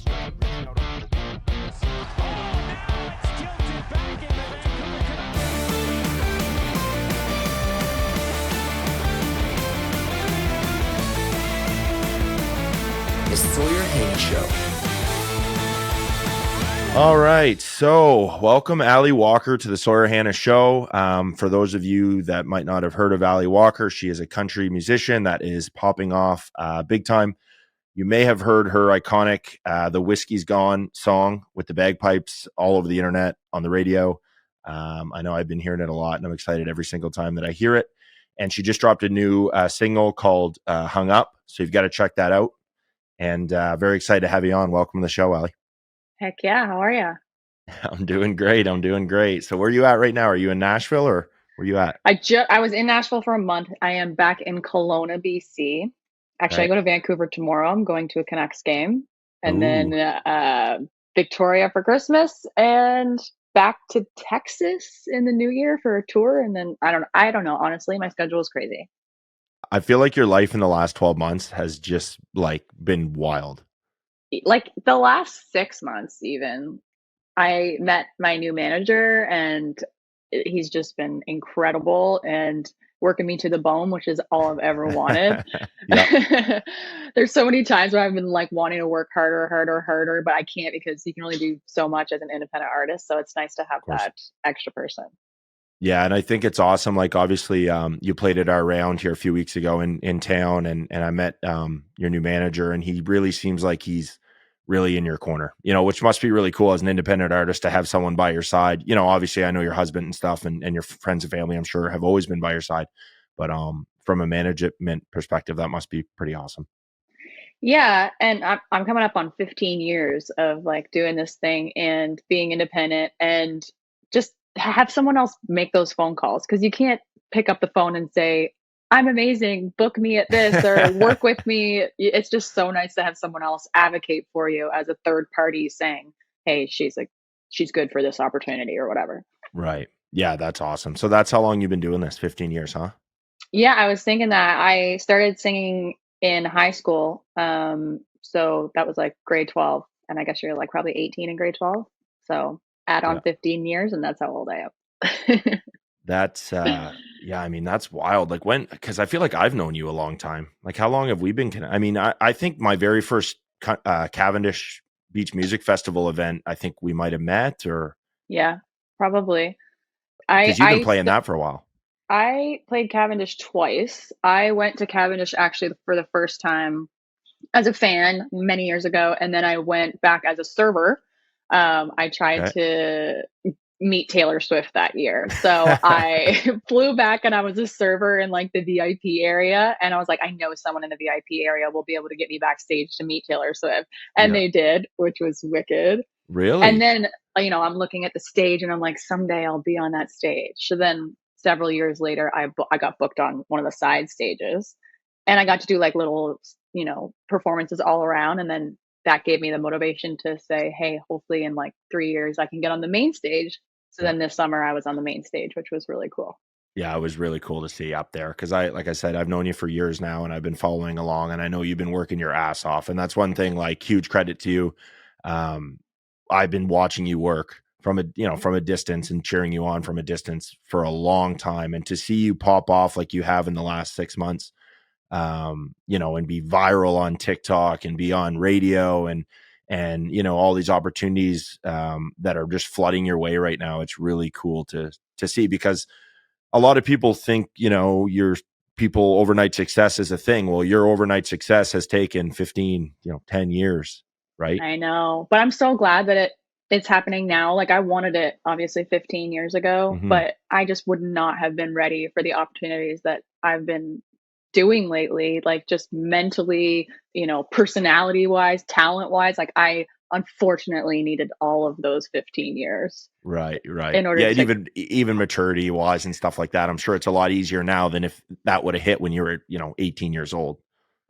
The Sawyer Hannay Show. All right, so welcome Alli Walker to the Sawyer Hannay Show. For those of you that might not have heard of Alli Walker, she is a country musician that is popping off big time. You may have heard her iconic The Whiskey's Gone song with the bagpipes all over the internet, on the radio. I know I've been hearing it a lot, and I'm excited every single time that I hear it. And she just dropped a new single called Hung Up, so you've got to check that out. And very excited to have you on. Welcome to the show, Alli. Heck yeah. How are you? I'm doing great. So where are you at right now? Are you in Nashville or where you at? I was in Nashville for a month. I am back in Kelowna, BC. Actually, I go to Vancouver tomorrow. I'm going to a Canucks game. And then Victoria for Christmas and back to Texas in the new year for a tour. And then I don't know. Honestly, my schedule is crazy. I feel like your life in the last 12 months has just like been wild. Like the last 6 months, even. I met my new manager and he's just been incredible and working me to the bone, which is all I've ever wanted. There's so many times where I've been like wanting to work harder, but I can't because you can only do so much as an independent artist. So it's nice to have that extra person. Yeah, and I think it's awesome. Like obviously, you played at our round here a few weeks ago in town, and I met your new manager, and he really seems like he's really in your corner, which must be really cool as an independent artist to have someone by your side. Obviously I know your husband and stuff and your friends and family, I'm sure, have always been by your side. But from a management perspective, that must be pretty awesome. Yeah. And I'm coming up on 15 years of like doing this thing and being independent and just have someone else make those phone calls. Cause you can't pick up the phone and say, I'm amazing, book me at this or work with me. It's just so nice to have someone else advocate for you as a third party saying, hey, she's good for this opportunity or whatever. Right. Yeah, that's awesome. So that's how long you've been doing this, 15 years, huh? Yeah, I was thinking that I started singing in high school. So that was like grade 12. And I guess you're like probably 18 in grade 12. So add on 15 years and that's how old I am. That's yeah, I mean, that's wild. Like because I feel like I've known you a long time. Like how long have we been I mean, I think my very first Cavendish Beach Music Festival event, I think we might have met or yeah, probably. Because you've been playing that for a while. I played Cavendish twice. I went to Cavendish actually for the first time as a fan many years ago, and then I went back as a server. I tried to meet Taylor Swift that year. So I flew back and I was a server in like the VIP area. And I was like, I know someone in the VIP area will be able to get me backstage to meet Taylor Swift. And they did, which was wicked. Really? And then, I'm looking at the stage and I'm like, someday I'll be on that stage. So then several years later, I got booked on one of the side stages and I got to do like little, performances all around. And then that gave me the motivation to say, hey, hopefully in like 3 years, I can get on the main stage. So then this summer I was on the main stage, which was really cool. Yeah, it was really cool to see you up there because like I said, I've known you for years now and I've been following along and I know you've been working your ass off. And that's one thing, like huge credit to you. I've been watching you work from a distance and cheering you on from a distance for a long time. And to see you pop off like you have in the last 6 months, and be viral on TikTok and be on radio and all these opportunities that are just flooding your way right now. It's really cool to see because a lot of people think, your people overnight success is a thing. Well, your overnight success has taken 15, 10 years, right? I know, but I'm so glad that it's happening now. Like I wanted it obviously 15 years ago, but I just would not have been ready for the opportunities that I've been doing lately, like just mentally, personality wise, talent wise. Like I unfortunately needed all of those 15 years. Right. In order even maturity wise and stuff like that. I'm sure it's a lot easier now than if that would have hit when you were, 18 years old.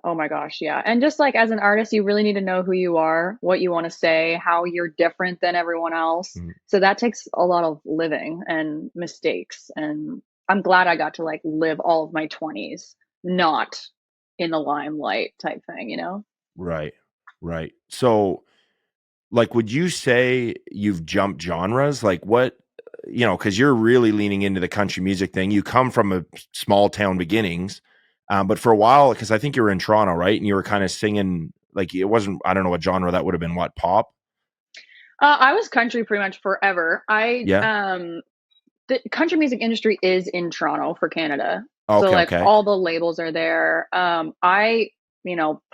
Oh my gosh, yeah. And just like as an artist, you really need to know who you are, what you want to say, how you're different than everyone else. So that takes a lot of living and mistakes. And I'm glad I got to like live all of my 20s not in the limelight type thing, Right. So like, would you say you've jumped genres? Like what, because you're really leaning into the country music thing. You come from a small town beginnings, but for a while, because I think you were in Toronto, right? And you were kind of singing, like it wasn't, I don't know what genre that would have been, what, pop? I was country pretty much forever. Yeah. The country music industry is in Toronto for Canada. So Okay, like okay. all the labels are there. I,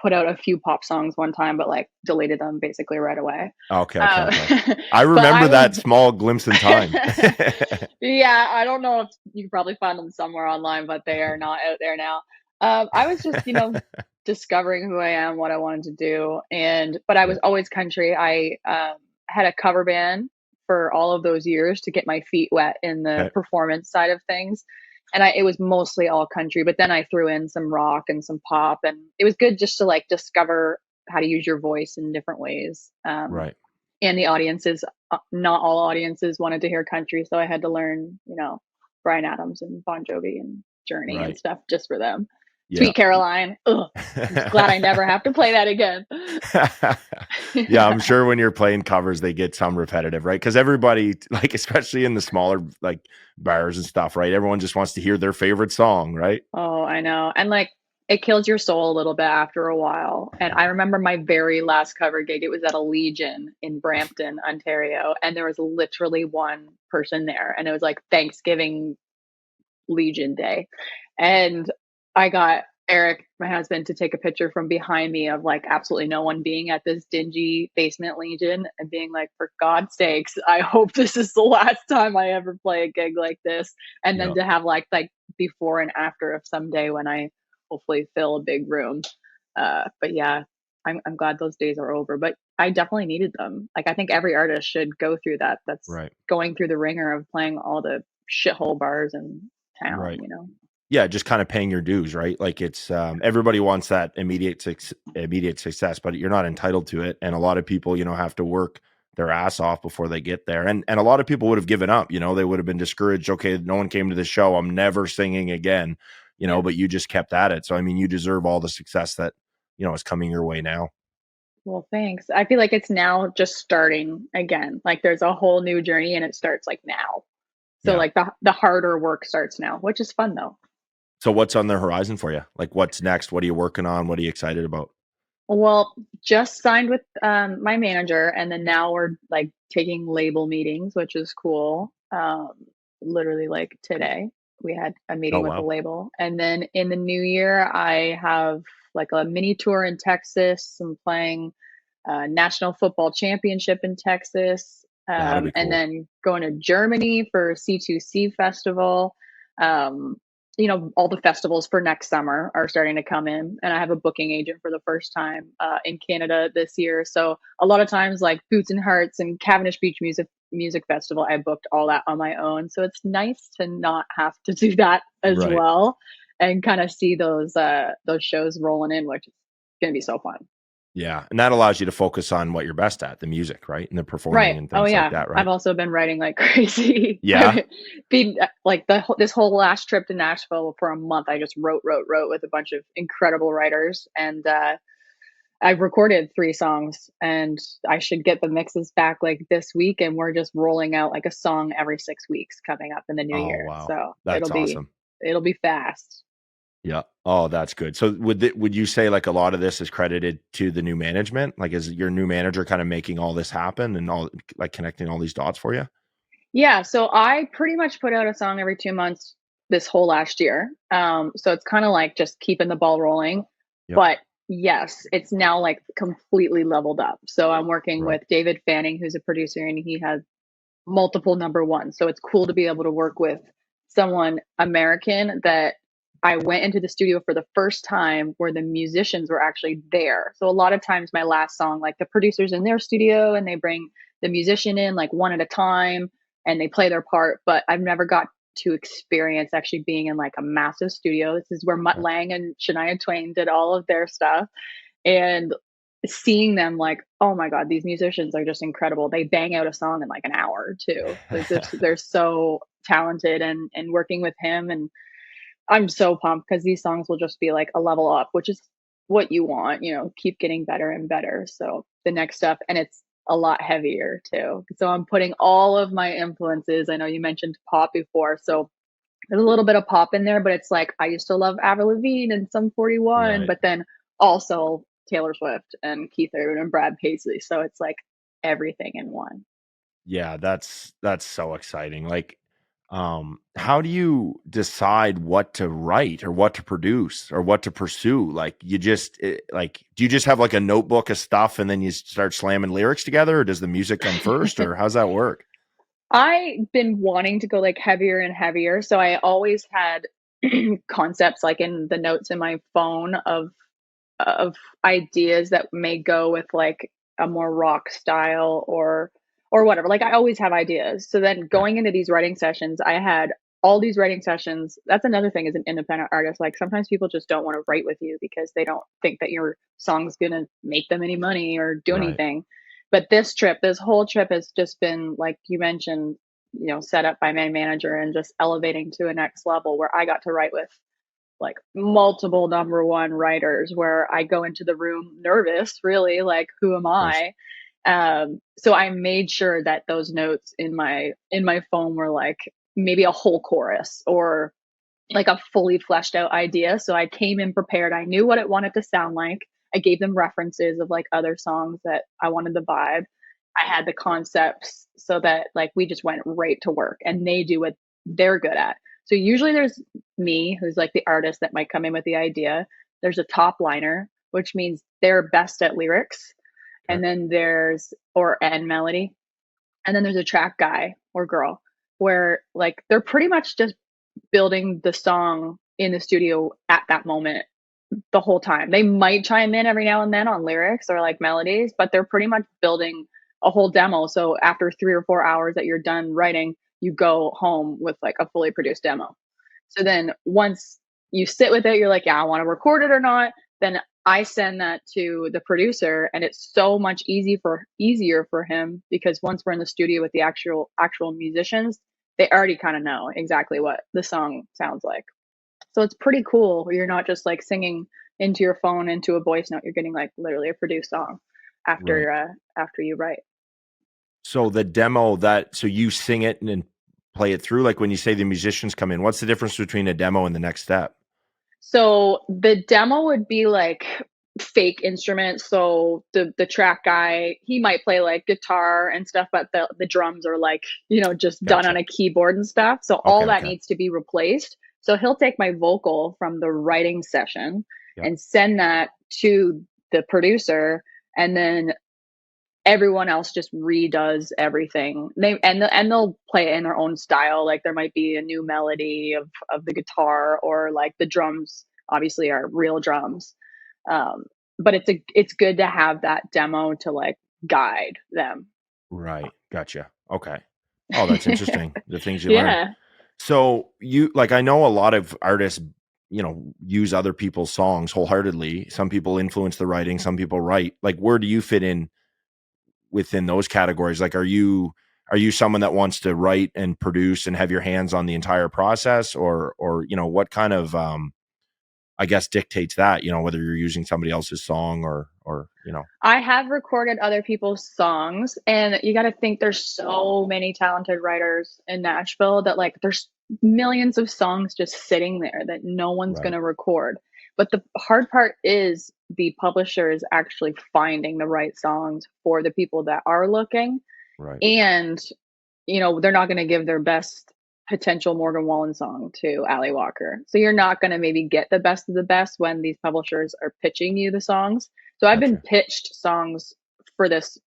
put out a few pop songs one time, but like deleted them basically right away. Okay, okay, Uh, okay. I but I remember was, that small glimpse in time. yeah, I don't know if you can probably find them somewhere online, but they are not out there now. I was just, discovering who I am, what I wanted to do, but I Yeah, was always country. I had a cover band for all of those years to get my feet wet in the okay. performance side of things, and it was mostly all country. But then I threw in some rock and some pop, and it was good just to like discover how to use your voice in different ways. Right. And the audiences, not all audiences wanted to hear country, so I had to learn, Bryan Adams and Bon Jovi and Journey and Right. stuff just for them. Yeah. Sweet Caroline, ugh, I'm glad I never have to play that again. Yeah, I'm sure when you're playing covers, they get some repetitive, right? Because everybody, like, especially in the smaller like bars and stuff, right? Everyone just wants to hear their favorite song, right? Oh, I know. And like it kills your soul a little bit after a while. And I remember my very last cover gig, it was at a Legion in Brampton, Ontario, and there was literally one person there, and it was like Thanksgiving Legion Day. And I got Eric, my husband, to take a picture from behind me of like absolutely no one being at this dingy basement Legion and being like, for God's sakes, I hope this is the last time I ever play a gig like this. And then Yeah. to have like before and after of someday when I hopefully fill a big room. But yeah, I'm glad those days are over. But I definitely needed them. Like I think every artist should go through that. That's Right. going through the ringer of playing all the shithole bars in town, Right. Yeah, just kind of paying your dues, right? Like it's everybody wants that immediate success, but you're not entitled to it. And a lot of people, have to work their ass off before they get there. And a lot of people would have given up, they would have been discouraged. Okay, no one came to the show. I'm never singing again, Yeah. but you just kept at it. So I mean, you deserve all the success that, is coming your way now. Well, thanks. I feel like it's now just starting again. Like there's a whole new journey and it starts like now. So Yeah. like the harder work starts now, which is fun though. So what's on the horizon for you? Like what's next? What are you working on? What are you excited about? Well, just signed with my manager, and then now we're like taking label meetings, which is cool. Literally like today, we had a Oh meeting with a wow. label, and then in the new year, I have like a mini tour in Texas. I'm playing national football championship in Texas, That'll be and cool. then going to Germany for C2C festival. Um, all the festivals for next summer are starting to come in, and I have a booking agent for the first time in Canada this year. So a lot of times, like Boots and Hearts and Cavendish Beach Music Festival, I booked all that on my own. So it's nice to not have to do that as Right. well, and kind of see those shows rolling in, which is going to be so fun. Yeah, and that allows you to focus on what you're best at, the music, right? And the performing Right. and Oh things like yeah. that, I've right? also been writing like crazy. Yeah. I've been like this whole last trip to Nashville for a month. I just wrote with a bunch of incredible writers, and I recorded 3 songs, and I should get the mixes back like this week. And we're just rolling out like a song every 6 weeks coming up in the new Oh, year. wow. So That's awesome. it'll be fast. Yeah. Oh, that's good. So would you say like a lot of this is credited to the new management? Like is your new manager kind of making all this happen and all like connecting all these dots for you? Yeah, so I pretty much put out a song every 2 months this whole last year. So it's kind of like just keeping the ball rolling. Yep. But yes, it's now like completely leveled up. So I'm working Right. with David Fanning, who's a producer, and he has multiple number ones. So it's cool to be able to work with someone American that I went into the studio for the first time where the musicians were actually there. So a lot of times my last song, like the producer's in their studio and they bring the musician in like one at a time and they play their part, but I've never got to experience actually being in like a massive studio. This is where Mutt Okay. Lang and Shania Twain did all of their stuff. And seeing them like, oh my God, these musicians are just incredible. They bang out a song in like an hour or two. They're so talented, and working with him, and I'm so pumped because these songs will just be like a level up, which is what you want, keep getting better and better. So the next step, and it's a lot heavier too. So I'm putting all of my influences. I know you mentioned pop before, so there's a little bit of pop in there, but it's like I used to love Avril Lavigne and Sum 41, Right. but then also Taylor Swift and Keith Urban and Brad Paisley. So it's like everything in one. Yeah, that's so exciting. Like, how do you decide what to write or what to produce or what to pursue? Like, like, do you just have like a notebook of stuff and then you start slamming lyrics together, or does the music come first, or how's that work? I've been wanting to go like heavier and heavier. So I always had concepts like in the notes in my phone of ideas that may go with like a more rock style or whatever. Like I always have ideas. So then Okay. going into these writing sessions, I had all these writing sessions. That's another thing as an independent artist. Like sometimes people just don't want to write with you because they don't think that your song's gonna make them any money or do Right. anything. But this whole trip has just been like you mentioned, set up by my manager and just elevating to a next level where I got to write with like multiple number one writers where I go into the room nervous, really, like, who am Of course. I? So I made sure that those notes in my phone were like maybe a whole chorus or like a fully fleshed out idea. So I came in prepared. I knew what it wanted to sound like. I gave them references of like other songs that I wanted the vibe. I had the concepts so that like we just went right to work and they do what they're good at. So usually there's me, who's like the artist that might come in with the idea. There's a top liner, which means they're best at lyrics. Okay. And then and melody. And then there's a track guy or girl where like they're pretty much just building the song in the studio at that moment the whole time. They might chime in every now and then on lyrics or like melodies, but they're pretty much building a whole demo. So after 3 or 4 hours that you're done writing, you go home with like a fully produced demo. So then once you sit with it, you're like, yeah, I want to record it or not. Then I send that to the producer and it's so much easier for him because once we're in the studio with the actual musicians, they already kind of know exactly what the song sounds like. So it's pretty cool. You're not just like singing into your phone into a voice note. You're getting like literally a produced song Right. after you write. So the demo so you sing it and then play it through, like when you say the musicians come in, what's the difference between a demo and the next step? So the demo would be like fake instruments. So the track guy, he might play like guitar and stuff, but the drums are like, just done on Gotcha. a keyboard and stuff. So Okay. all that Okay. needs to be replaced. So he'll take my vocal from the writing session Yep. and send that to the producer and then everyone else just redoes everything. They'll play it in their own style. Like there might be a new melody of the guitar or like the drums obviously are real drums. Um, but it's good to have that demo to like guide them. Right. Gotcha. Okay. Oh, that's interesting. The things you learn. Yeah. So I know a lot of artists, use other people's songs wholeheartedly. Some people influence the writing, some people write. Like, where do you fit in within those categories? Like, are you someone that wants to write and produce and have your hands on the entire process, or what kind of I guess dictates that, whether you're using somebody else's song or. I have recorded other people's songs, and you got to think there's so many talented writers in Nashville that like there's millions of songs just sitting there that no one's going Right. to record. But the hard part is the publishers actually finding the right songs for the people that are looking. Right. And, they're not going to give their best potential Morgan Wallen song to Alli Walker. So you're not going to maybe get the best of the best when these publishers are pitching you the songs. So I've been Gotcha. pitched songs for this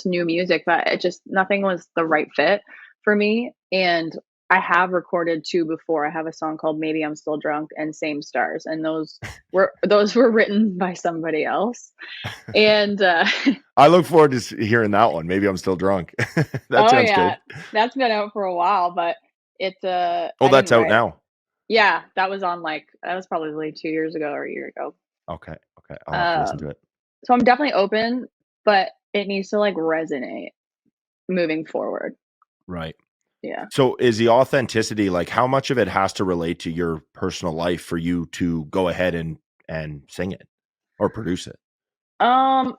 new music, but it just nothing was the right fit for me. And I have recorded two before. I have a song called Maybe I'm Still Drunk and Same Stars, and those were written by somebody else. And I look forward to hearing that one. Maybe I'm still drunk. That oh sounds good. yeah, that's been out for a while, but it's Oh, I didn't that's out write. now. Yeah, that was probably 2 years ago or a year ago. Okay. Okay. I'll have to listen to Um, it. so I'm definitely open, but it needs to like resonate moving forward. Right. Yeah. So is the authenticity, like, how much of it has to relate to your personal life for you to go ahead and sing it or produce it? Um,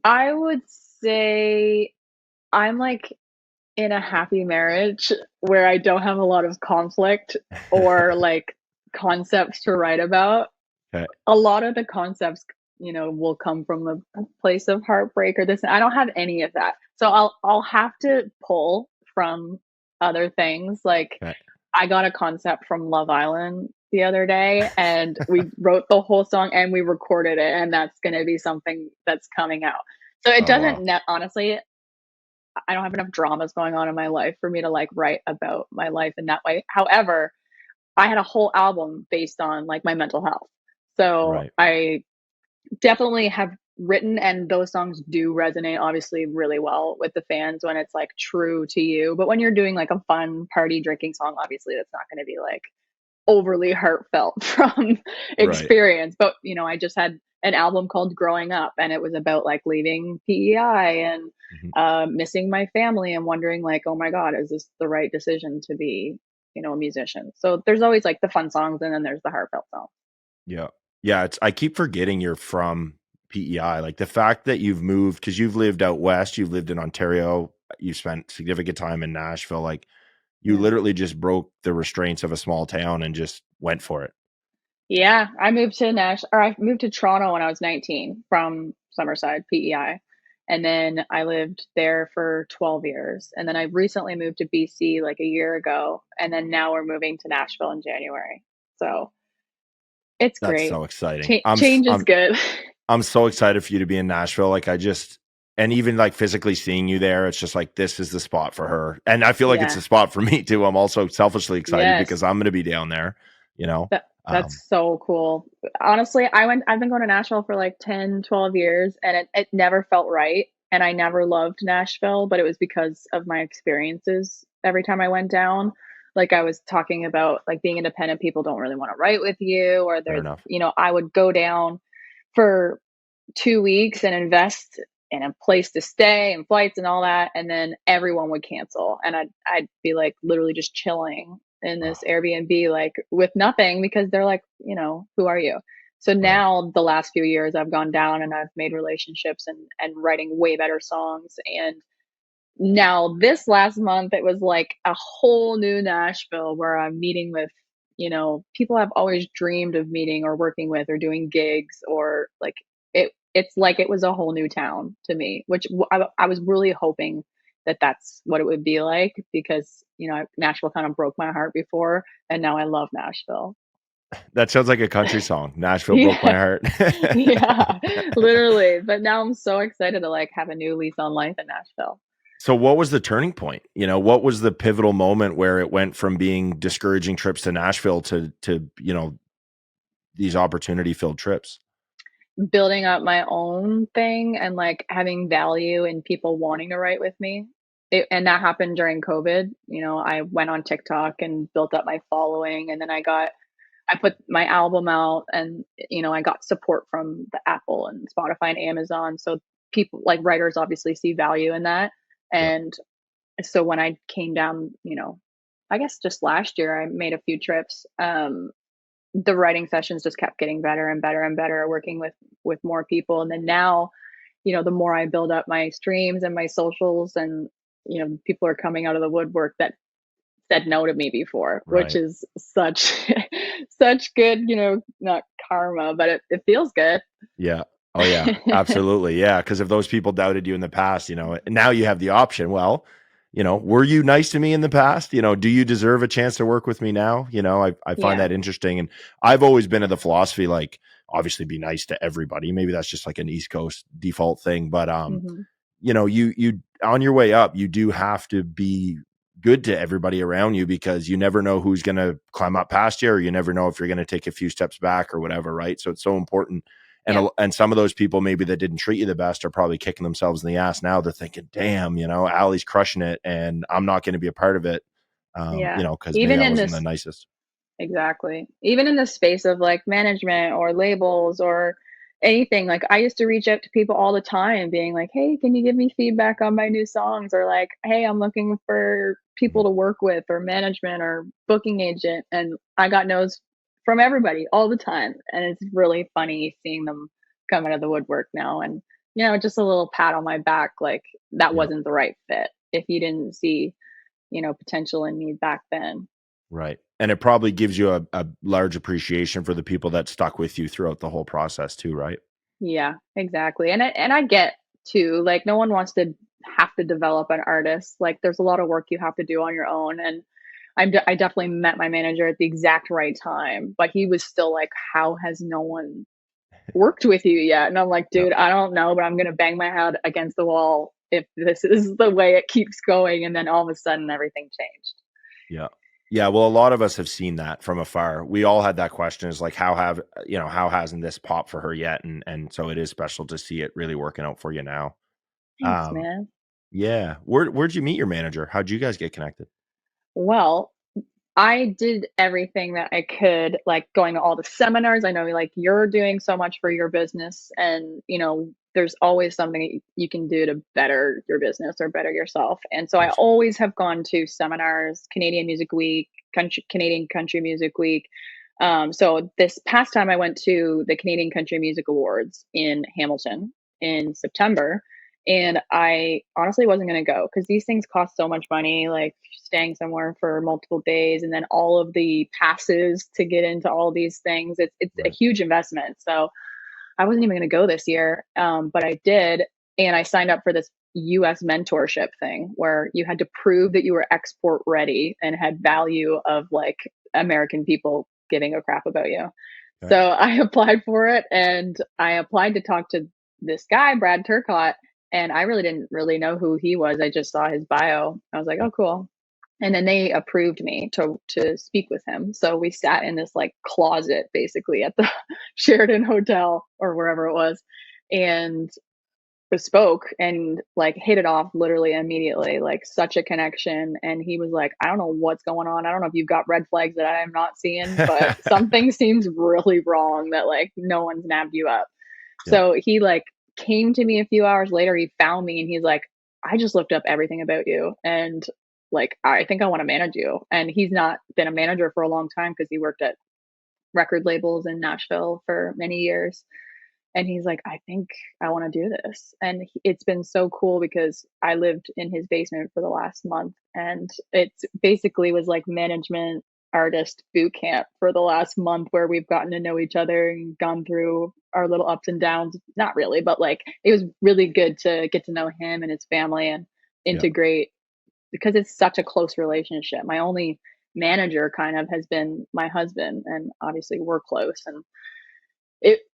I would say I'm like in a happy marriage where I don't have a lot of conflict or like concepts to write about. Okay. A lot of the concepts, will come from a place of heartbreak or this. I don't have any of that. So I'll have to pull from other things. Like Okay. I got a concept from Love Island the other day and we wrote the whole song and we recorded it and that's going to be something that's coming out. So it Oh doesn't wow. honestly, I don't have enough dramas going on in my life for me to like write about my life in that way. However, I had a whole album based on like my mental health. So Right. I definitely have written, and those songs do resonate obviously really well with the fans when it's like true to you. But when you're doing like a fun party drinking song, obviously that's not going to be like overly heartfelt from Right. experience. But I just had an album called Growing Up, and it was about like leaving PEI and Mhm. missing my family and wondering like, oh my God, is this the right decision to be, a musician? So there's always like the fun songs, and then there's the heartfelt songs. Yeah. Yeah, I keep forgetting you're from PEI. Like the fact that you've moved because you've lived out west, you've lived in Ontario, you spent significant time in Nashville. Like you Yeah. literally just broke the restraints of a small town and just went for it. Yeah, I moved to Toronto when I was 19 from Summerside, PEI. And then I lived there for 12 years. And then I recently moved to BC like a year ago. And then now we're moving to Nashville in January. So it's That's great. so exciting. Change is good. I'm so excited for you to be in Nashville. Like and even like physically seeing you there, it's just like this is the spot for her. And I feel like it's Yeah. a spot for me too. I'm also selfishly excited because Yes. I'm going to be down there, you know. Um, That's so cool. Honestly, I've been going to Nashville for like 10, 12 years and it never felt right. And I never loved Nashville, but it was because of my experiences every time I went down. Like I was talking about like being independent, people don't really want to write with you, or Fair there's, enough. I would go down for 2 weeks and invest in a place to stay and flights and all that, and then everyone would cancel, and I'd be like literally just chilling in this Oh, Airbnb like with nothing because they're like, who are you? So right. now the last few years I've gone down and I've made relationships and writing way better songs. And now this last month it was like a whole new Nashville where I'm meeting with, people I've always dreamed of meeting or working with or doing gigs, or like it's like it was a whole new town to me, which I was really hoping that that's what it would be like, because Nashville kind of broke my heart before, and now I love Nashville. That sounds like a country song. Nashville broke my Yeah. heart. Yeah, literally. But now I'm so excited to like have a new lease on life in Nashville. So what was the turning point? What was the pivotal moment where it went from being discouraging trips to Nashville to these opportunity filled trips? Building up my own thing and like having value in people wanting to write with me. And that happened during COVID. I went on TikTok and built up my following, and then I put my album out, and I got support from the Apple and Spotify and Amazon. So people like writers obviously see value in that. Yeah. And so when I came down, I guess just last year I made a few trips. The writing sessions just kept getting better and better and better, working with more people. And then now, the more I build up my streams and my socials, and people are coming out of the woodwork that said no to me before, which Right. is such such good, not karma, but it feels good. Yeah. Oh yeah, absolutely. Yeah. Cause if those people doubted you in the past, and now you have the option. Well, were you nice to me in the past? Do you deserve a chance to work with me now? I find Yeah. that interesting. And I've always been of the philosophy, like, obviously be nice to everybody. Maybe that's just like an East Coast default thing. But Hmm. you on your way up, you do have to be good to everybody around you because you never know who's going to climb up past you, or you never know if you're going to take a few steps back or whatever. Right. So it's so important. Yeah. And some of those people maybe that didn't treat you the best are probably kicking themselves in the ass now. They're thinking, damn, Allie's crushing it and I'm not going to be a part of it. Yeah. Cause maybe Even I in wasn't the this nicest. Exactly. Even in the space of like management or labels or anything, like I used to reach out to people all the time being like, "Hey, can you give me feedback on my new songs?" Or like, "Hey, I'm looking for people Mhm. to work with or management or booking agent." And I got no's from everybody all the time. And it's really funny seeing them come out of the woodwork now and just a little pat on my back, like that Yeah. wasn't the right fit if you didn't see, potential in me back then. Right. And it probably gives you a large appreciation for the people that stuck with you throughout the whole process too, right? Yeah, exactly. And I get too, like no one wants to have to develop an artist. Like there's a lot of work you have to do on your own. And I definitely met my manager at the exact right time, but he was still like, how has no one worked with you yet? And I'm like, Yeah. dude, I don't know, but I'm gonna bang my head against the wall if this is the way it keeps going. And then all of a sudden everything changed. Yeah. Yeah, well, a lot of us have seen that from afar. We all had that question is like, how hasn't this popped for her yet? And so it is special to see it really working out for you now. Thanks, Um, man. yeah. Where'd you meet your manager? How'd you guys get connected? Well, I did everything that I could, like going to all the seminars. I know like you're doing so much for your business, and there's always something that you can do to better your business or better yourself. And so I That's always have gone to seminars, Canadian Music Week, Canadian Country Music Week. So this past time I went to the Canadian Country Music Awards in Hamilton in September, and I honestly wasn't going to go because these things cost so much money, like staying somewhere for multiple days and then all of the passes to get into all these things. It's a right. huge investment. So I wasn't even going to go this year, but I did. And I signed up for this US mentorship thing where you had to prove that you were export ready and had value of like American people giving a crap about you. Okay. So I applied for it, and I applied to talk to this guy, Brad Turcott, and I really didn't really know who he was. I just saw his bio. I was like, Yeah. oh, cool. And then they approved me to speak with him. So we sat in this like closet basically at the Sheridan Hotel or wherever it was, and spoke and like hit it off literally immediately, like such a connection. And he was like, I don't know what's going on. I don't know if you've got red flags that I am not seeing, but something seems really wrong that like no one's nabbed you up. Yeah. So he like came to me a few hours later. He found me and he's like, I just looked up everything about you, and like I think I want to manage you. And he's not been a manager for a long time because he worked at record labels in Nashville for many years. And he's like, I think I want to do this. And it's been so cool because I lived in his basement for the last month, and it basically was like management artist boot camp for the last month where we've gotten to know each other and gone through our little ups and downs. Not really, but like it was really good to get to know him and his family and Yeah. integrate because it's such a close relationship. My only manager kind of has been my husband, and obviously we're close. And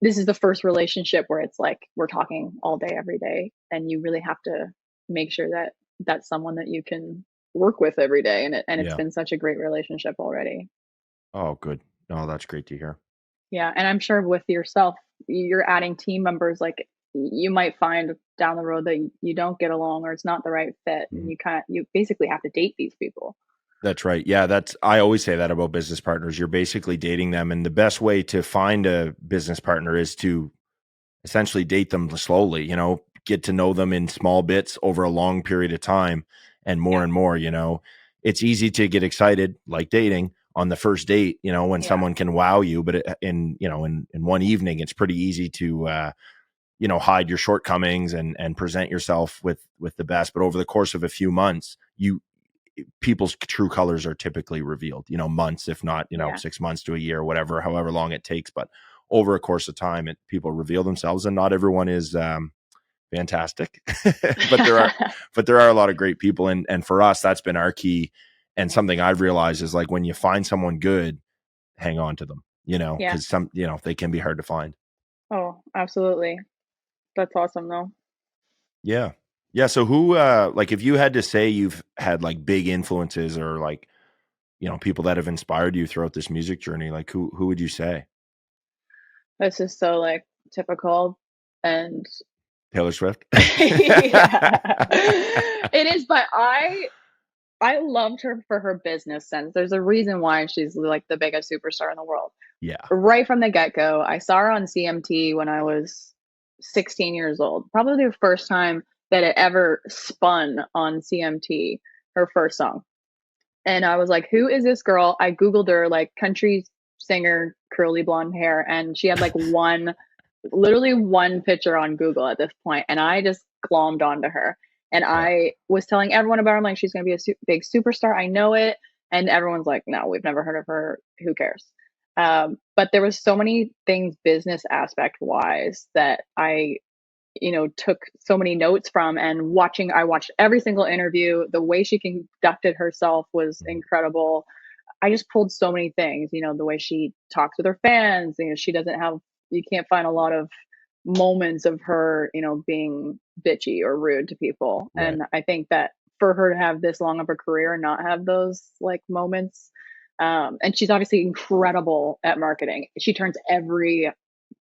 this is the first relationship where it's like we're talking all day every day, and you really have to make sure that that's someone that you can work with every day. And it's Yeah. been such a great relationship already. Oh, good. Oh, that's great to hear. Yeah, and I'm sure with yourself, you're adding team members, like you might find down the road that you don't get along or it's not the right fit, and Mhm. you basically have to date these people. That's right. Yeah, I always say that about business partners. You're basically dating them, and the best way to find a business partner is to essentially date them slowly, get to know them in small bits over a long period of time Yeah. and more, It's easy to get excited like dating on the first date, when Yeah. someone can wow you, but in one evening, it's pretty easy to, hide your shortcomings and present yourself with the best. But over the course of a few months, people's true colors are typically revealed, months, if not, Yeah. 6 months to a year, whatever, however long it takes. But over a course of time, people reveal themselves, and not everyone is fantastic, but there are a lot of great people. And for us, that's been our key. And something I've realized is like when you find someone good, hang on to them, Yeah. because they can be hard to find. Oh, absolutely. That's awesome though. Yeah. Yeah. So who, like if you had to say you've had like big influences or like, people that have inspired you throughout this music journey, like who would you say? This is so like typical, and Taylor Swift? yeah. It is, but I loved her for her business sense. There's a reason why she's like the biggest superstar in the world. Yeah. Right from the get-go, I saw her on CMT when I was 16 years old. Probably the first time that it ever spun on CMT, her first song. And I was like, who is this girl? I Googled her, like country singer, curly blonde hair, and she had like one literally one picture on Google at this point, and I just glommed onto her. And Yeah. I was telling everyone about her. I'm like, she's going to be a big superstar. I know it. And everyone's like, no, we've never heard of her. Who cares? But there was so many things business aspect wise that I, took so many notes from, and I watched every single interview. The way she conducted herself was Mhm. incredible. I just pulled so many things, the way she talks with her fans, you can't find a lot of moments of her, being bitchy or rude to people. Right. And I think that for her to have this long of a career and not have those like moments, and she's obviously incredible at marketing. She turns every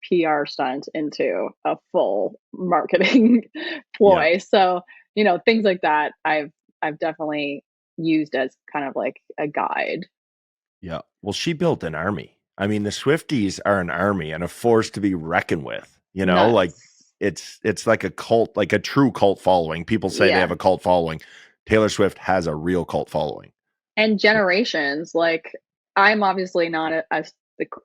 PR stunt into a full marketing Yeah. ploy. So, things like that I've definitely used as kind of like a guide. Yeah. Well, she built an army. I mean, the Swifties are an army and a force to be reckoned with. Like Nuts. it's like a cult, like a true cult following. People say they have Yeah. a cult following. Taylor Swift has a real cult following. And generations, like, I'm obviously not a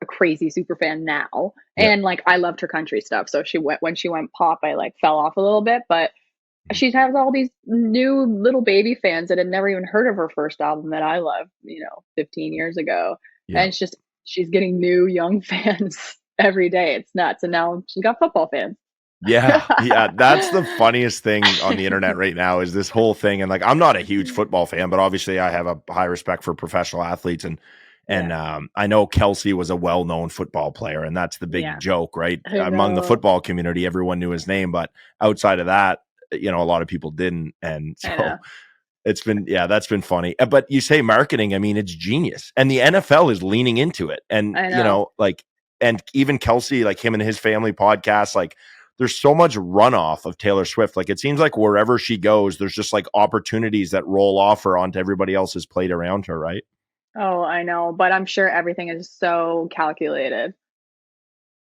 crazy super fan now, Yeah. and, like, I loved her country stuff, so when she went pop, I, like, fell off a little bit, but Mhm. she has all these new little baby fans that had never even heard of her first album that I loved, 15 years ago, Yeah. and it's just she's getting new young fans every day, it's nuts, and now she's got football fans. Yeah, yeah, that's the funniest thing on the internet right now is this whole thing, and, like, I'm not a huge football fan, but obviously I have a high respect for professional athletes, and, Yeah, I know Kelsey was a well-known football player, and that's the big yeah, joke, right? I Among the know, football community, everyone knew his name, but outside of that, a lot of people didn't, and I so know, that's been funny. But you say marketing, I mean, it's genius. And the NFL is leaning into it. And, I know. like, and even Kelsey, like him and his family podcast, like, there's so much runoff of Taylor Swift. Like, it seems like wherever she goes, there's just like opportunities that roll off her onto everybody else's plate around her, right? Oh, I know, but I'm sure everything is so calculated,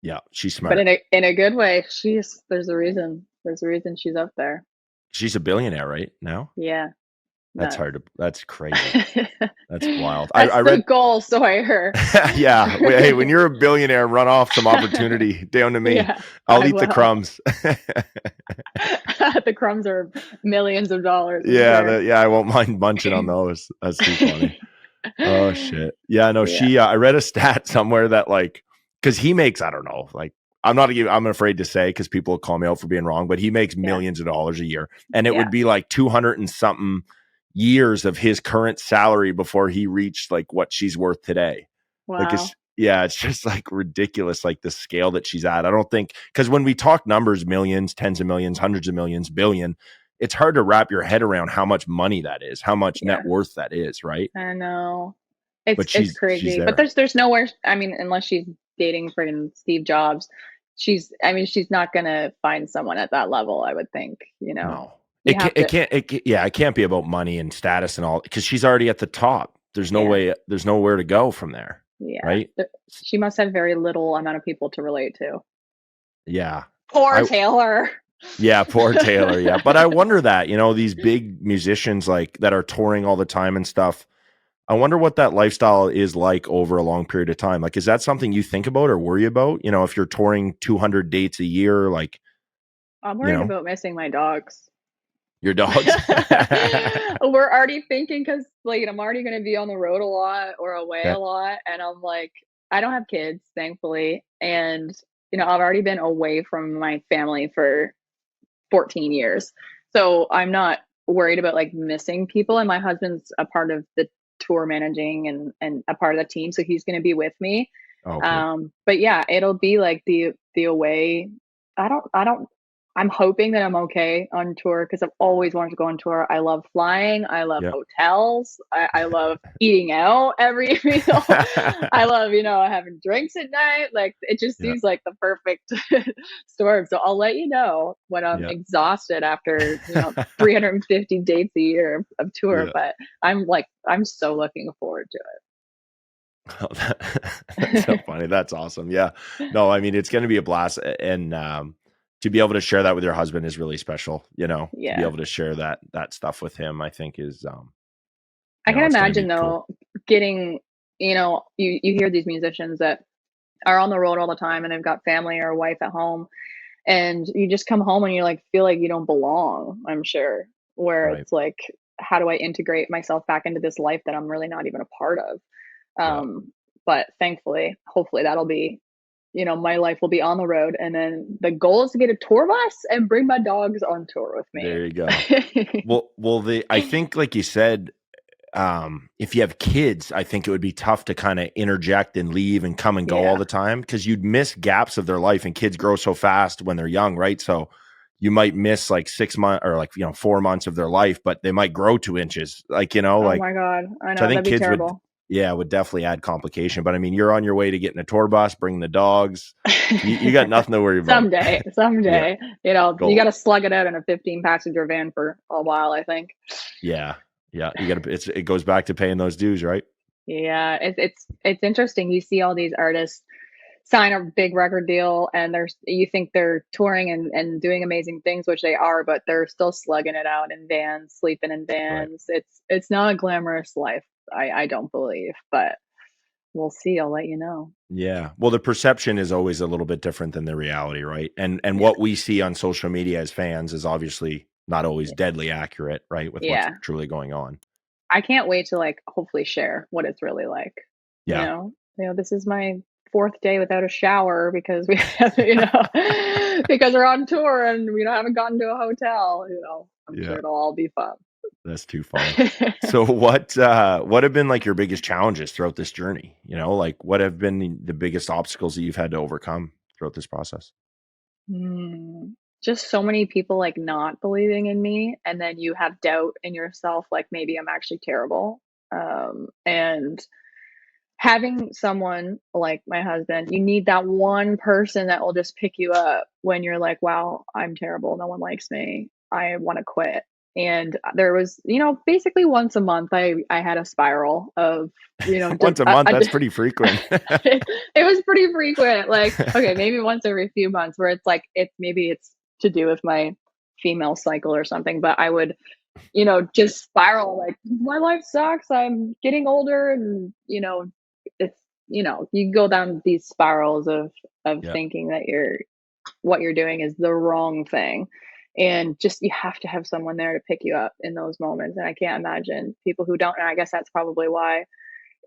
Yeah, she's but smart. in a good way. There's a reason. There's a reason she's up there. She's a billionaire, right? Now? Yeah, That's nuts. hard to, that's crazy. That's wild. I That's the read, goal, Sawyer. yeah. Hey, when you're a billionaire, run off some opportunity down to me. Yeah, I'll I eat the will. crumbs. The crumbs are millions of dollars, I'm Yeah, sure. I won't mind munching on those. That's too funny. Oh shit. Yeah, no, Yeah, she I read a stat somewhere that like cuz he makes I don't know, like I'm afraid to say cuz people will call me out for being wrong, but he makes yeah, millions of dollars a year and it yeah. would be like 200 and something years of his current salary before he reached like what she's worth today. Like Wow. it's just like ridiculous like the scale that she's at. I don't think cuz when we talk numbers millions, tens of millions, hundreds of millions, billion, it's hard to wrap your head around how much money that is, how much net Yeah, worth that is, right? I know. It's But it's she's crazy, but there. there's nowhere. I mean, unless she's dating friggin' Steve Jobs, I mean, she's not gonna find someone at that level. I would think. No. You have to. It can't be about money and status and all because she's already at the top. Yeah, There's nowhere to go from there, yeah. right? She must have very little amount of people to relate to. Yeah. Poor I Taylor. Yeah, poor Taylor, yeah. But I wonder that, these big musicians like that are touring all the time and stuff. I wonder what that lifestyle is like over a long period of time. Like, is that something you think about or worry about? If you're touring 200 dates a year, like, I'm you worried know, about missing my dogs. your dogs. We're already thinking because like I'm already going to be on the road a lot or away Okay. a lot, and I'm like, I don't have kids, thankfully, and I've already been away from my family for 14 years, so I'm not worried about like missing people. And my husband's a part of the tour managing and a part of the team, so he's going to be with me. Oh, cool. But yeah, it'll be like the away. I don't I'm hoping that I'm okay on tour because I've always wanted to go on tour. I love flying. I love Yeah. hotels. I love eating out every meal. I love, having drinks at night. Like it just Yeah. seems like the perfect storm. So I'll let you know when I'm Yeah. exhausted after, 350 dates a year of tour. Yeah. But I'm so looking forward to Oh, that's so it. funny. That's awesome. Yeah. No, I mean, it's going to be a blast. And to be able to share that with your husband is really special, to be Yeah. able to share that stuff with him, I think is, I can it's going to imagine be cool. though getting, you hear these musicians that are on the road all the time and they've got family or a wife at home, and you just come home and you like feel like you don't belong, I'm sure, where Right. it's like, how do I integrate myself back into this life that I'm really not even a part of? Yeah. But thankfully, hopefully that'll be, my life will be on the road. And then the goal is to get a tour bus and bring my dogs on tour with me. There you go. I think, like you said, if you have kids, I think it would be tough to kind of interject and leave and come and go all Yeah. the time, because you'd miss gaps of their life, and kids grow so fast when they're young, right? So you might miss like 6 months or 4 months of their life, but they might grow 2 inches, Oh my God. I So I know. think That'd be kids would, terrible. yeah, would definitely add complication. But I mean, you're on your way to getting a tour bus, bringing the dogs. You got nothing to worry about. Someday, Yeah, someday, you got goal. to slug it out in a 15 passenger van for a while, I think. Yeah, yeah. You got to. It goes back to paying those dues, right? Yeah, it's interesting. You see all these artists sign a big record deal, and you think they're touring and doing amazing things, which they are, but they're still slugging it out in vans, sleeping in Right. vans. It's not a glamorous life, I don't believe, but we'll see. I'll let you know. Yeah. Well, the perception is always a little bit different than the reality, right? And Yeah, what we see on social media as fans is obviously not always yeah, deadly accurate, right? With what's yeah. truly going on. I can't wait to like hopefully share what it's really like. You Yeah. know, this is my fourth day without a shower because we have, because we're on tour and we haven't gotten to a hotel. I'm Yeah. sure it'll all be fun. That's too funny. So what have been like your biggest challenges throughout this journey? Like what have been the biggest obstacles that you've had to overcome throughout this process? Hmm. Just so many people like not believing in me, and then you have doubt in yourself, like maybe I'm actually terrible. And having someone like my husband, you need that one person that will just pick you up when you're like, wow, I'm terrible. No one likes me. I want to quit. And there was, basically once a month, I had a spiral of, Once a month, that's pretty frequent. it was pretty frequent. Like, okay, maybe once every few months where it's like, maybe it's to do with my female cycle or something, but I would, just spiral like my life sucks. I'm getting older and, it's, you go down these spirals of Yeah. thinking that what you're doing is the wrong thing. And just you have to have someone there to pick you up in those moments. And I can't imagine people who don't. And I guess that's probably why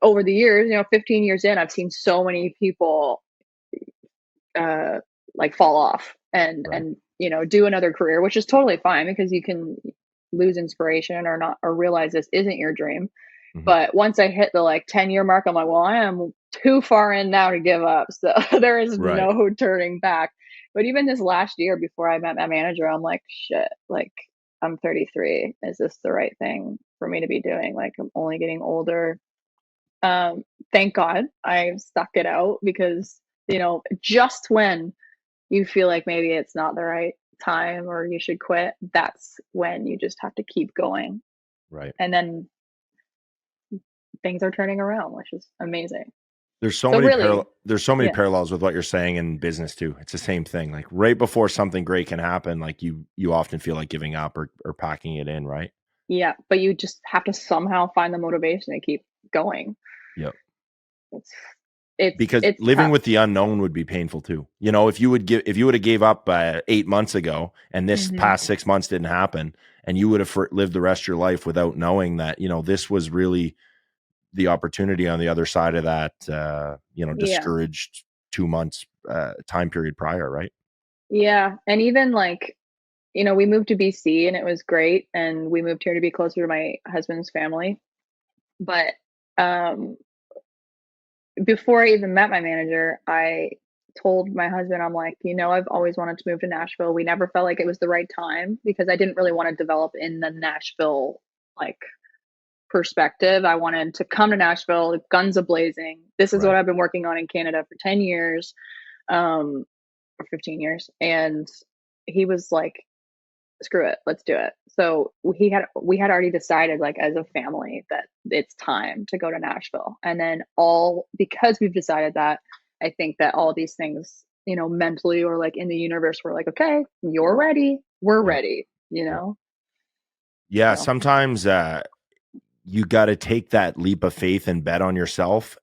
over the years, 15 years in, I've seen so many people uh like fall off Right. and do another career, which is totally fine because you can lose inspiration or not or realize this isn't your dream. Mhm. But once I hit the like 10-year mark, I'm like, well, I am too far in now to give up. So there is Right. no turning back. But even this last year before I met my manager, I'm like, shit, like I'm 33. Is this the right thing for me to be doing? Like I'm only getting older. Thank God I stuck it out because, just when you feel like maybe it's not the right time or you should quit, that's when you just have to keep going. Right. And then things are turning around, which is amazing. There's so So many really, there's so many yeah, parallels with what you're saying in business too. It's the same thing. Like right before something great can happen, like you often feel like giving up or packing it in, right? yeah, but you just have to somehow find the motivation to keep going. Yep. It's it's Because it's living tough. with the unknown would be painful too. If you would have gave up 8 months ago and this Hmm. past 6 months didn't happen, and you would have lived the rest of your life without knowing that, this was really the opportunity on the other side of that, Yeah, discouraged 2 months time period prior, right? yeah, and even like we moved to BC and it was great, and we moved here to be closer to my husband's family. But um, before I even met my manager, I told my husband, I'm like, I've always wanted to move to Nashville. We never felt like it was the right time because I didn't really want to develop in the Nashville like perspective. I wanted to come to Nashville, guns a blazing. This is what Right. I've been working on in Canada for 10 years, or 15 years. And he was like, screw it, let's do it. So we had already decided like as a family that it's time to go to Nashville. And then all because we've decided that, I think that all these things, mentally or like in the universe, we're like, okay, you're ready, we're Yep. ready, Yep. Yeah. so Sometimes you got to take that leap of faith and bet on yourself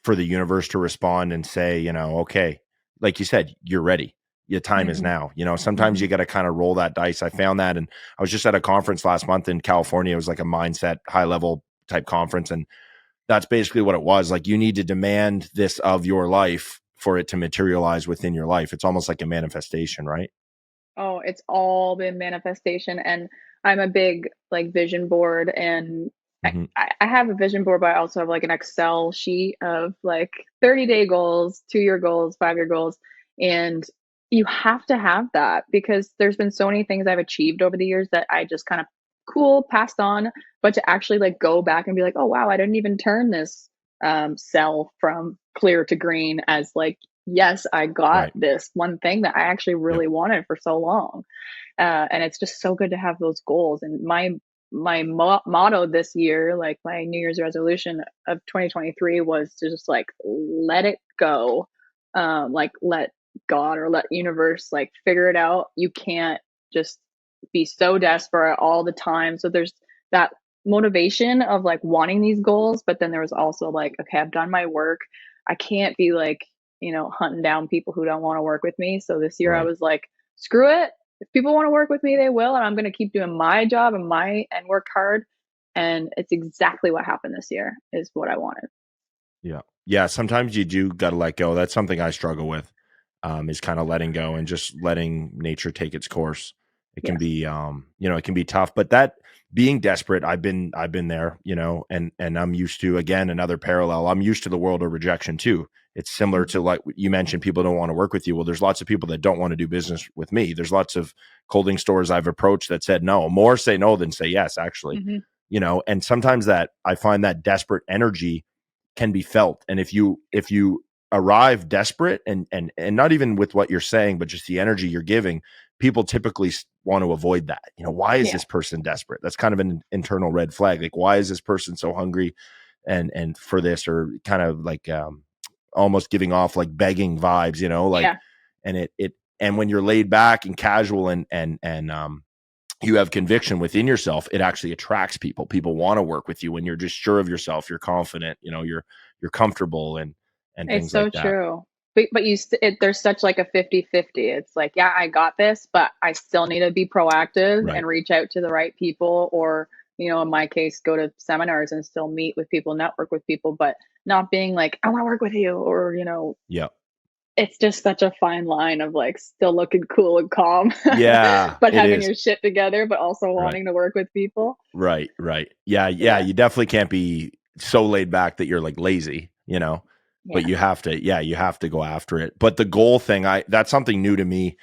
for the universe to respond and say, you know, okay, like you said, you're ready. Your time is Mm-hmm. now. You know, sometimes Mm-hmm. you got to kind of roll that dice. I found that, and I was just at a conference last month in California. It was like a mindset, high level type conference, and that's basically what it was. Like, you need to demand this of your life for it to materialize within your life. It's almost like a manifestation, right? Oh, it's all been manifestation. And I'm a big like vision board, and Mm-hmm. I have a vision board, but I also have like an Excel sheet of like 30-day goals, 2-year goals, 5-year goals. And you have to have that because there's been so many things I've achieved over the years that I just kind of cool passed on. But to actually like go back and be like, oh wow, I didn't even turn this cell from clear to green as like, yes, I got Right. this one thing that I actually Yep. really wanted for so long. And it's just so good to have those goals. And my motto this year, like my New Year's resolution of 2023, was to just like let it go, like let God or let universe like figure it out. You can't just be so desperate all the time. So there's that motivation of like wanting these goals, but then there was also like, okay, I've done my work. I can't be like, hunting down people who don't want to work with me. So this year I Right. was like, screw it. If people want to work with me, they will, and I'm going to keep doing my job and work hard. And it's exactly what happened this year is what I wanted. Yeah. Yeah. Sometimes you do got to let go. That's something I struggle with, is kind of letting go and just letting nature take its course. It can Yes. be, it can be tough, but that being desperate, I've been there, and I'm used to, again, another parallel. I'm used to the world of rejection too. It's similar Mm-hmm. to, like you mentioned, people don't want to work with you. Well, there's lots of people that don't want to do business with me. There's lots of clothing stores I've approached that said no. More say no than say yes, actually, Mm-hmm. and sometimes that I find that desperate energy can be felt. And if you arrive desperate and not even with what you're saying, but just the energy you're giving, people typically want to avoid that. Why is Yeah. this person desperate? That's kind of an internal red flag. Like, why is this person so hungry and for this, or kind of like almost giving off like begging vibes, like, Yeah. and and when you're laid back and casual and you have conviction within yourself, it actually attracts people. People want to work with you when you're just sure of yourself, you're confident, you're comfortable and It's things so like that. true. But there's such like a 50-50. It's like, yeah, I got this, but I still need to be proactive Right. and reach out to the right people, or, in my case, go to seminars and still meet with people, network with people, but not being like, I want to work with you, or, Yeah. it's just such a fine line of like still looking cool and calm, Yeah, but it having is. your shit together, but also Right. wanting to work with people. Right. Right. Yeah. Yeah. Yeah. You definitely can't be so laid back that you're like lazy, but Yeah. you have to go after it. But the goal thing, that's something new to me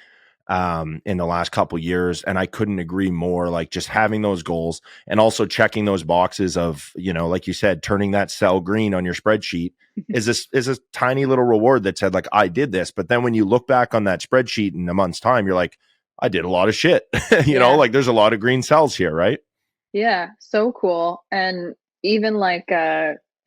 in the last couple years, and I couldn't agree more. Like, just having those goals and also checking those boxes of, like you said, turning that cell green on your spreadsheet is a tiny little reward that said, like, I did this. But then when you look back on that spreadsheet in a month's time, you're like, I did a lot of shit. Yeah. Like, there's a lot of green cells here, right? Yeah, so cool. And even like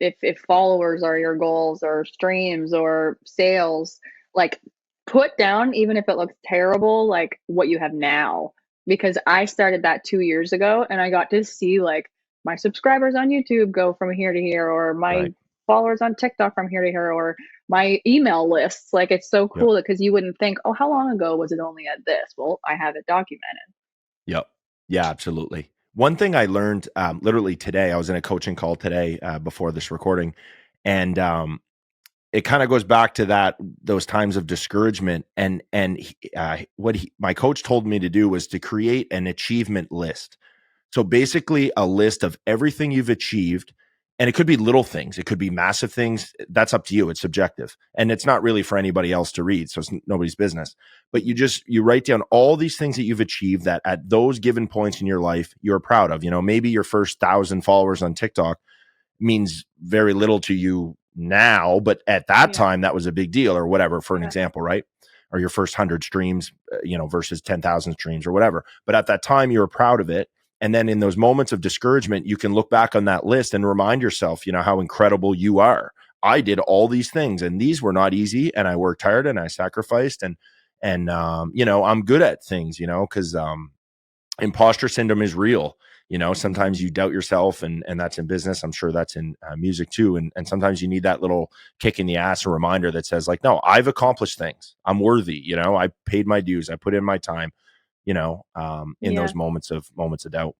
if followers are your goals or streams or sales, like put down, even if it looks terrible, like what you have now. Because I started that 2 years ago and I got to see like my subscribers on YouTube go from here to here, or my Right. followers on TikTok from here to here, or my email lists. Like it's so Yep. cool because you wouldn't think, oh, how long ago was it only at this? Well, I have it documented. Yep. Yeah, absolutely. One thing I learned literally today, I was in a coaching call today before this recording, and it kind of goes back to those times of discouragement. And my coach told me to do was to create an achievement list. So basically, a list of everything you've achieved. And it could be little things, it could be massive things. That's up to you. It's subjective. And it's not really for anybody else to read. So it's nobody's business. But you write down all these things that you've achieved that at those given points in your life, you're proud of. Maybe your first 1,000 followers on TikTok means very little to you now, but at that Yeah. time, that was a big deal, or whatever, for an Yeah. example, right? Or your first 100 streams, versus 10,000 streams or whatever. But at that time, you were proud of it. And then in those moments of discouragement, you can look back on that list and remind yourself, how incredible you are. I did all these things and these were not easy, and I worked hard and I sacrificed, and I'm good at things, because imposter syndrome is real. sometimes you doubt yourself, and that's in business. I'm sure that's in music too. And sometimes you need that little kick in the ass, a reminder that says like, no, I've accomplished things. I'm worthy. I paid my dues. I put in my time, in Yeah. those moments of doubt.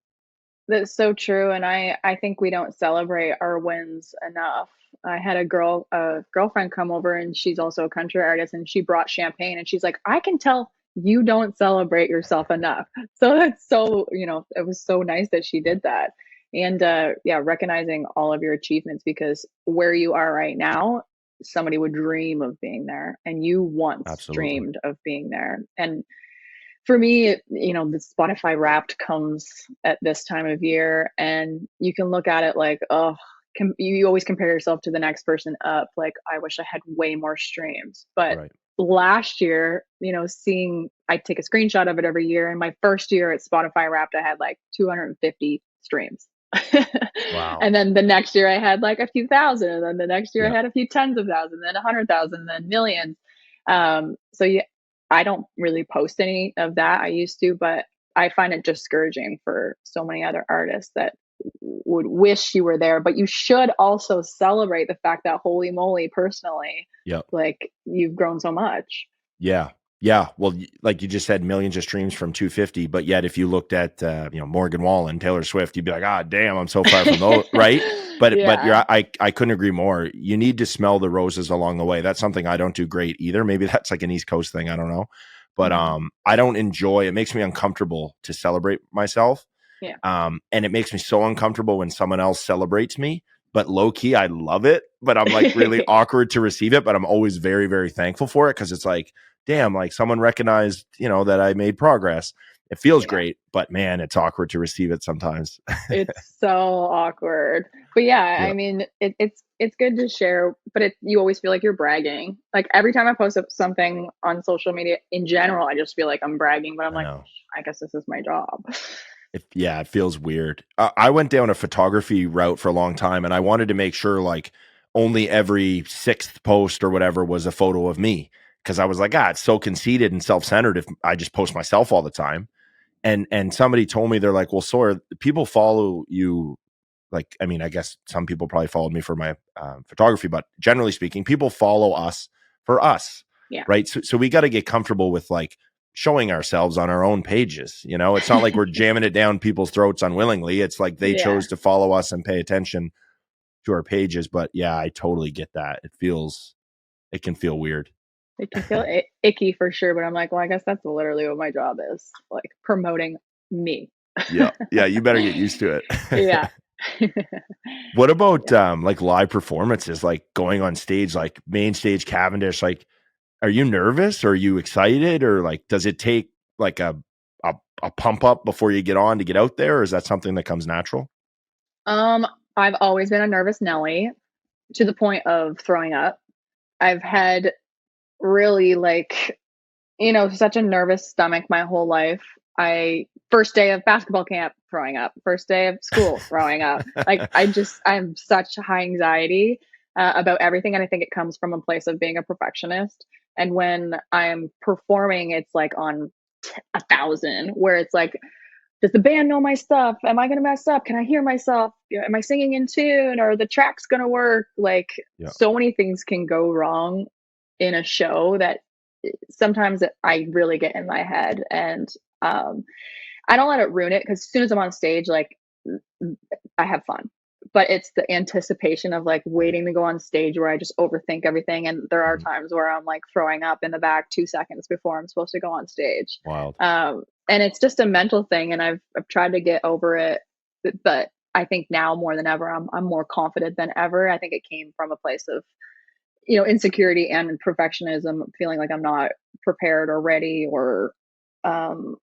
That's so true, and I think we don't celebrate our wins enough. I had a girlfriend come over, and she's also a country artist, and she brought champagne, and she's like, "I can tell you don't celebrate yourself enough." So that's so, it was so nice that she did that. And yeah, recognizing all of your achievements, because where you are right now, somebody would dream of being there, and you once Absolutely. dreamed of being there. And for me, the Spotify Wrapped comes at this time of year, and you can look at it like, oh, you always compare yourself to the next person up. Like, I wish I had way more streams. But Right. last year, I take a screenshot of it every year. And my first year at Spotify Wrapped, I had like 250 streams. Wow. And then the next year, I had like a few thousand. And then the next year, I Yeah. had a few tens of thousands, then 100,000, then millions. So yeah, I don't really post any of that. I used to, but I find it discouraging for so many other artists that would wish you were there. But you should also celebrate the fact that, holy moly, personally, Yep. like, you've grown so much. Yeah. Yeah. Well, like you just said, millions of streams from 250, but yet if you looked at, Morgan Wallen, Taylor Swift, you'd be like, ah, damn, I'm so far from those, right? But Yeah. I couldn't agree more. You need to smell the roses along the way. That's something I don't do great either. Maybe that's like an East Coast thing. I don't know. But Mhm. I don't enjoy, it makes me uncomfortable to celebrate myself. Yeah. And it makes me so uncomfortable when someone else celebrates me. But low key, I love it. But I'm like really awkward to receive it. But I'm always very, very thankful for it, because it's like, damn, like someone recognized, that I made progress. It feels Yeah. great, but man, it's awkward to receive it sometimes. It's so awkward. But yeah, I Yep, mean, it's good to share, but you always feel like you're bragging. Like, every time I post up something on social media in general, I just feel like I'm bragging, but I'm I like, know. I guess this is my job. It feels weird. I went down a photography route for a long time, and I wanted to make sure like only every sixth post or whatever was a photo of me, because I was like, it's so conceited and self-centered if I just post myself all the time. And somebody told me, they're like, well, Sawyer, people follow you. Like, I mean, I guess some people probably followed me for my photography, but generally speaking, people follow us for us, Yeah. right? So we got to get comfortable with like showing ourselves on our own pages. It's not like we're jamming it down people's throats unwillingly. It's like they Yeah. chose to follow us and pay attention to our pages. But yeah, I totally get that. It can feel weird. It can feel icky for sure, but I'm like, well, I guess that's literally what my job is, like, promoting me. Yeah. Yeah. You better get used to Yeah. it. What about Yeah. like live performances, like going on stage, like main stage Cavendish? Like, are you nervous? Or are you excited? Or like, does it take like a pump up before you get on to get out there? Or is that something that comes natural? Um, I've always been a nervous Nelly, to the point of throwing up. I've had really, like, such a nervous stomach my whole life. I First day of basketball camp, throwing up. First day of school, throwing up. Like, I have such high anxiety about everything, and I think it comes from a place of being a perfectionist. And when I'm performing, it's like on 1,000, where it's like, does the band know my stuff? Am I going to mess up? Can I hear myself? Am I singing in tune? Or the track's going to work? Like, Yeah. so many things can go wrong in a show that sometimes I really get in my head, and I don't let it ruin it, because as soon as I'm on stage, like, I have fun. But it's the anticipation of, like, Right. waiting to go on stage, where I just overthink everything. And there are Mhm. times where I'm like throwing up in the back 2 seconds before I'm supposed to go on stage. Wild. And it's just a mental thing, and I've tried to get over it. But I think now more than ever, I'm more confident than ever. I think it came from a place of, insecurity and perfectionism, feeling like I'm not prepared or ready, or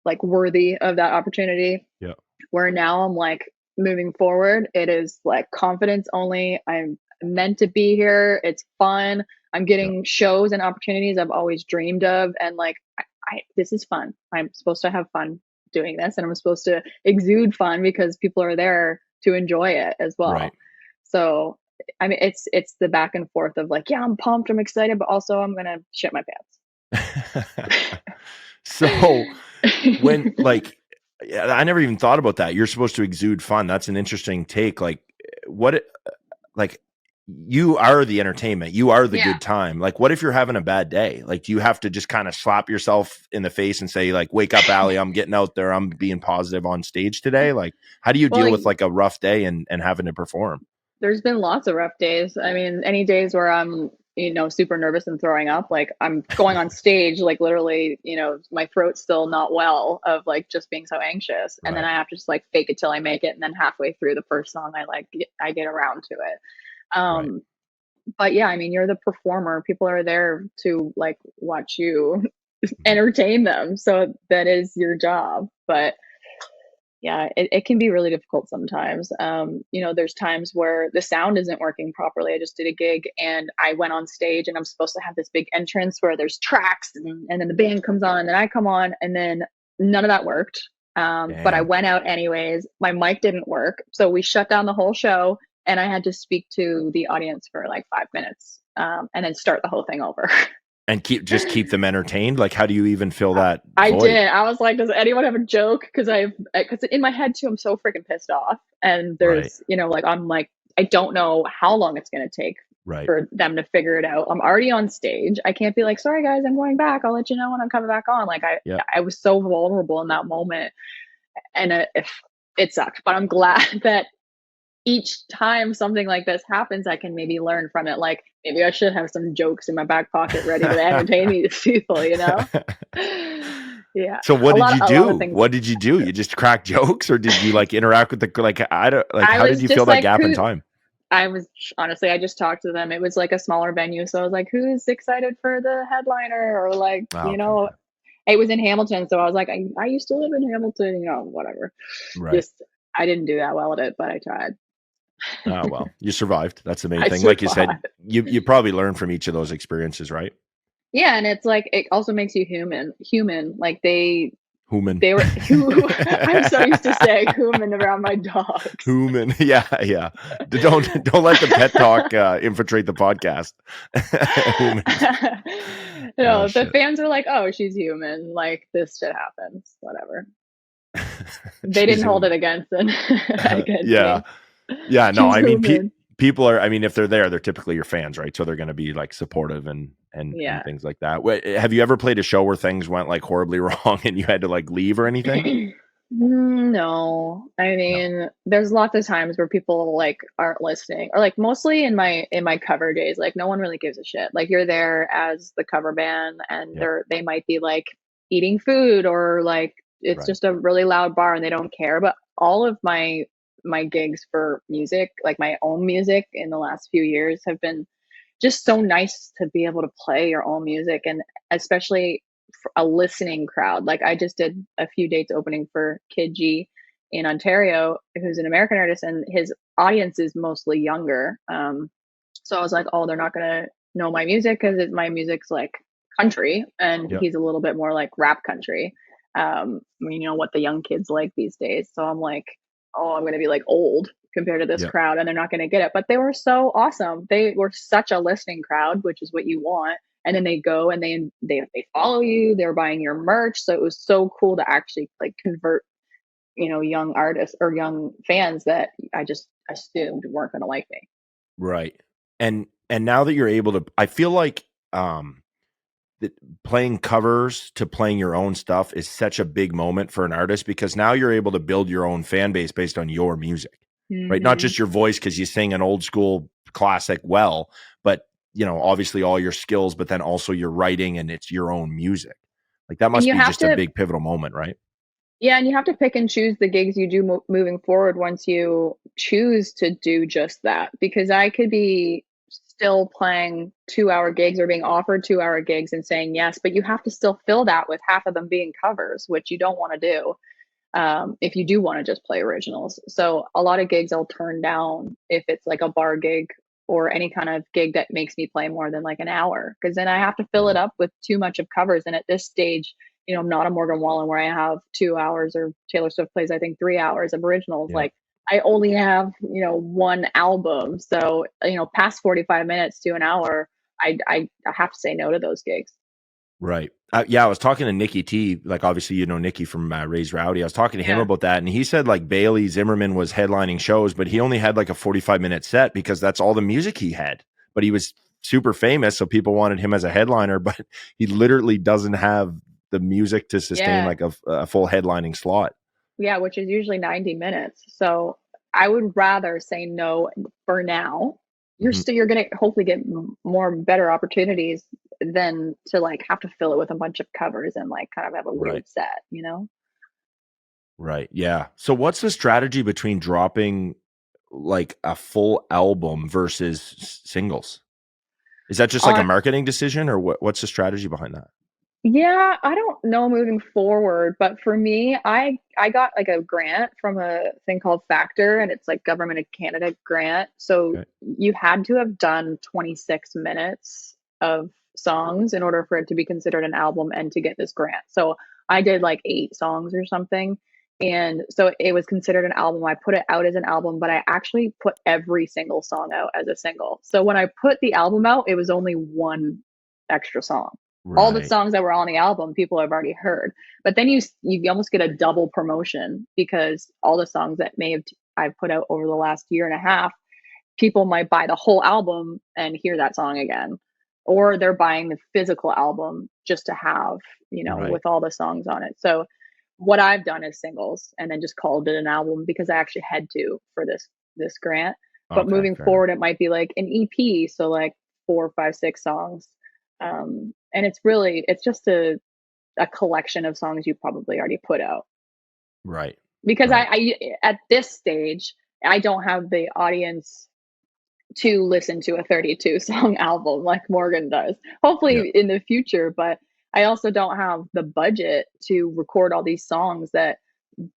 like, worthy of that opportunity. Yeah. Where now I'm like, moving forward, it is like confidence only. I'm meant to be here. It's fun. I'm Yeah. getting shows and opportunities I've always dreamed of. And like, this is fun. I'm supposed to have fun doing this, and I'm supposed to exude fun because people are there to enjoy it as Right. well. So, I mean, it's the back and forth of like, yeah, I'm pumped, I'm excited, but also I'm gonna shit my So when like Yeah, I never even thought about that. You're supposed to exude fun. That's an interesting take. Like, what, like, you are the entertainment. You are the Yeah. good time. Like, what if you're having a bad day? Like, do you have to just kind of slap yourself in the face and say, like, wake up, Alli, I'm getting out there. I'm being positive on stage today. Like, how do you Well, deal with like a rough day and having to perform? there's been lots of rough days. I mean, any days where I'm, super nervous and throwing up, like I'm going on stage, like literally, my throat's still not well of like just being so anxious. And then Right. I have to just like fake it till I make it. And then halfway through the first song, I get around to it. Right. Um, but yeah, I mean, you're the performer. People are there to like watch you entertain them. So that is your job. But yeah, it can be really difficult sometimes. There's times where the sound isn't working properly. I just did a gig and I went on stage and I'm supposed to have this big entrance where there's tracks and then the band comes on and then I come on and then none of that worked. But I Damn. went out anyways. My mic didn't work. So we shut down the whole show and I had to speak to the audience for like 5 minutes and then start the whole thing over. And keep them entertained. Like, how do you even fill that I void? did. I was like, does anyone have a joke? Because in my head too, I'm so freaking pissed off. And Right. there's, I'm like, I don't know how long it's going to take Right. for them to figure it out. I'm already on stage. I can't be like, sorry guys, I'm going back. I'll let you know when I'm coming back on. Like Yeah. I was so vulnerable in that moment, and if it sucked. But I'm glad that each time something like this happens, I can maybe learn from it. Like maybe I should have some jokes in my back pocket ready to entertain these people, Yeah. So what did you A lot of do? things. What did you do? You just crack jokes, or did you like interact with the like? I don't like. I How did was you fill just that like, gap in time? I was honestly, I just talked to them. It was like a smaller venue. So I was like, who's excited for the headliner? Or like, Oh, okay. it was in Hamilton. So I was like, I used to live in Hamilton, whatever. Right. Just, I didn't do that well at it, but I tried. Oh well, you survived. That's the main I thing. Like you said, survived. you probably learn from each of those experiences, right? Yeah. And it's like, it also makes you human. Like Human. they were who I'm so used to saying human around my dogs. Human. Yeah, yeah. Don't let the pet talk infiltrate the podcast. Human. Oh No, the shit. fans are like, oh, she's human. Like this shit happens. Whatever. They She's didn't hold human. it against Yeah. me. Yeah, no, She's I mean, human. people are. I mean, if they're there, they're typically your fans, right? So they're going to be like supportive and Yeah. things like that. Have you ever played a show where things went like horribly wrong and you had to like leave or anything? No, I No. mean, there's lots of times where people like aren't listening, or like mostly in my cover days, like no one really gives a shit. Like you're there as the cover band, and Yeah. they might be like eating food, or like it's Right. just a really loud bar and they don't care. But all of my gigs for music, like my own music in the last few years, have been just so nice to be able to play your own music, and especially for a listening crowd. Like I just did a few dates opening for Kid G in Ontario, who's an American artist, and his audience is mostly younger. So I was like, oh, they're not gonna know my music because my music's like country, and Yeah. he's a little bit more like rap country. I mean, what the young kids like these days. So I'm like, oh, I'm gonna be like old compared to this Yeah. crowd, and they're not gonna get it. But they were so awesome. They were such a listening crowd, which is what you want. And then they go and they follow you. They're buying your merch. So it was so cool to actually like convert, young artists or young fans that I just assumed weren't gonna like me. Right. And now that you're able to, I feel like that playing covers to playing your own stuff is such a big moment for an artist because now you're able to build your own fan base based on your music, right? Not Hmm. just your voice because you sing an old school classic well, but obviously all your skills, but then also your writing and it's your own music. Like that And must you be have just a to big pivotal moment, right? Yeah, and you have to pick and choose the gigs you do moving forward once you choose to do just that. Because I could be still playing 2-hour gigs or being offered 2-hour gigs and saying yes, but you have to still fill that with half of them being covers, which you don't want to do if you do want to just play originals. So a lot of gigs I'll turn down if it's like a bar gig or any kind of gig that makes me play more than like an hour, because then I have to fill it Right. up with too much of covers. And at this stage, I'm not a Morgan Wallen where I have 2 hours, or Taylor Swift plays, I think, 3 hours of originals. Yeah. Like I only have, one album. So, past 45 minutes to an hour, I have to say no to those gigs. Right. Yeah, I was talking to Nikki T. Like, obviously, you know Nikki from Raised Rowdy. I was talking to him Yeah. about that, and he said like Bailey Zimmerman was headlining shows, but he only had like a 45-minute set because that's all the music he had. But he was super famous, so people wanted him as a headliner. But he literally doesn't have the music to sustain Yeah. like a full headlining slot. Yeah, which is usually 90 minutes. So I would rather say no for now. Mhm. You're gonna hopefully get more better opportunities than to like have to fill it with a bunch of covers and like kind of have a Right. weird set, you know? Right. Yeah. So, what's the strategy between dropping like a full album versus singles? Is that just like a On marketing decision, or what's the strategy behind that? Yeah, I don't know moving forward, but for me, I got like a grant from a thing called Factor, and it's like Government of Canada grant. So Okay. you had to have done 26 minutes of songs in order for it to be considered an album and to get this grant. So I did like 8 songs or something. And so it was considered an album. I put it out as an album, but I actually put every single song out as a single. So when I put the album out, it was only one extra song. All the Right. songs that were on the album people have already heard, but then you almost get a double promotion because all the songs that I've put out over the last year and a half, people might buy the whole album and hear that song again, or they're buying the physical album just to have, Right. with all the songs on it. So what I've done is singles and then just called it an album because I actually had to for this grant. But Okay. moving Fair enough. forward, it might be like an EP, so like 4, 5, 6 songs. And it's just a collection of songs you probably already put out Right. because Right. I at this stage I don't have the audience to listen to a 32 song album like Morgan does. Yeah. Hopefully in the future, but I also don't have the budget to record all these songs that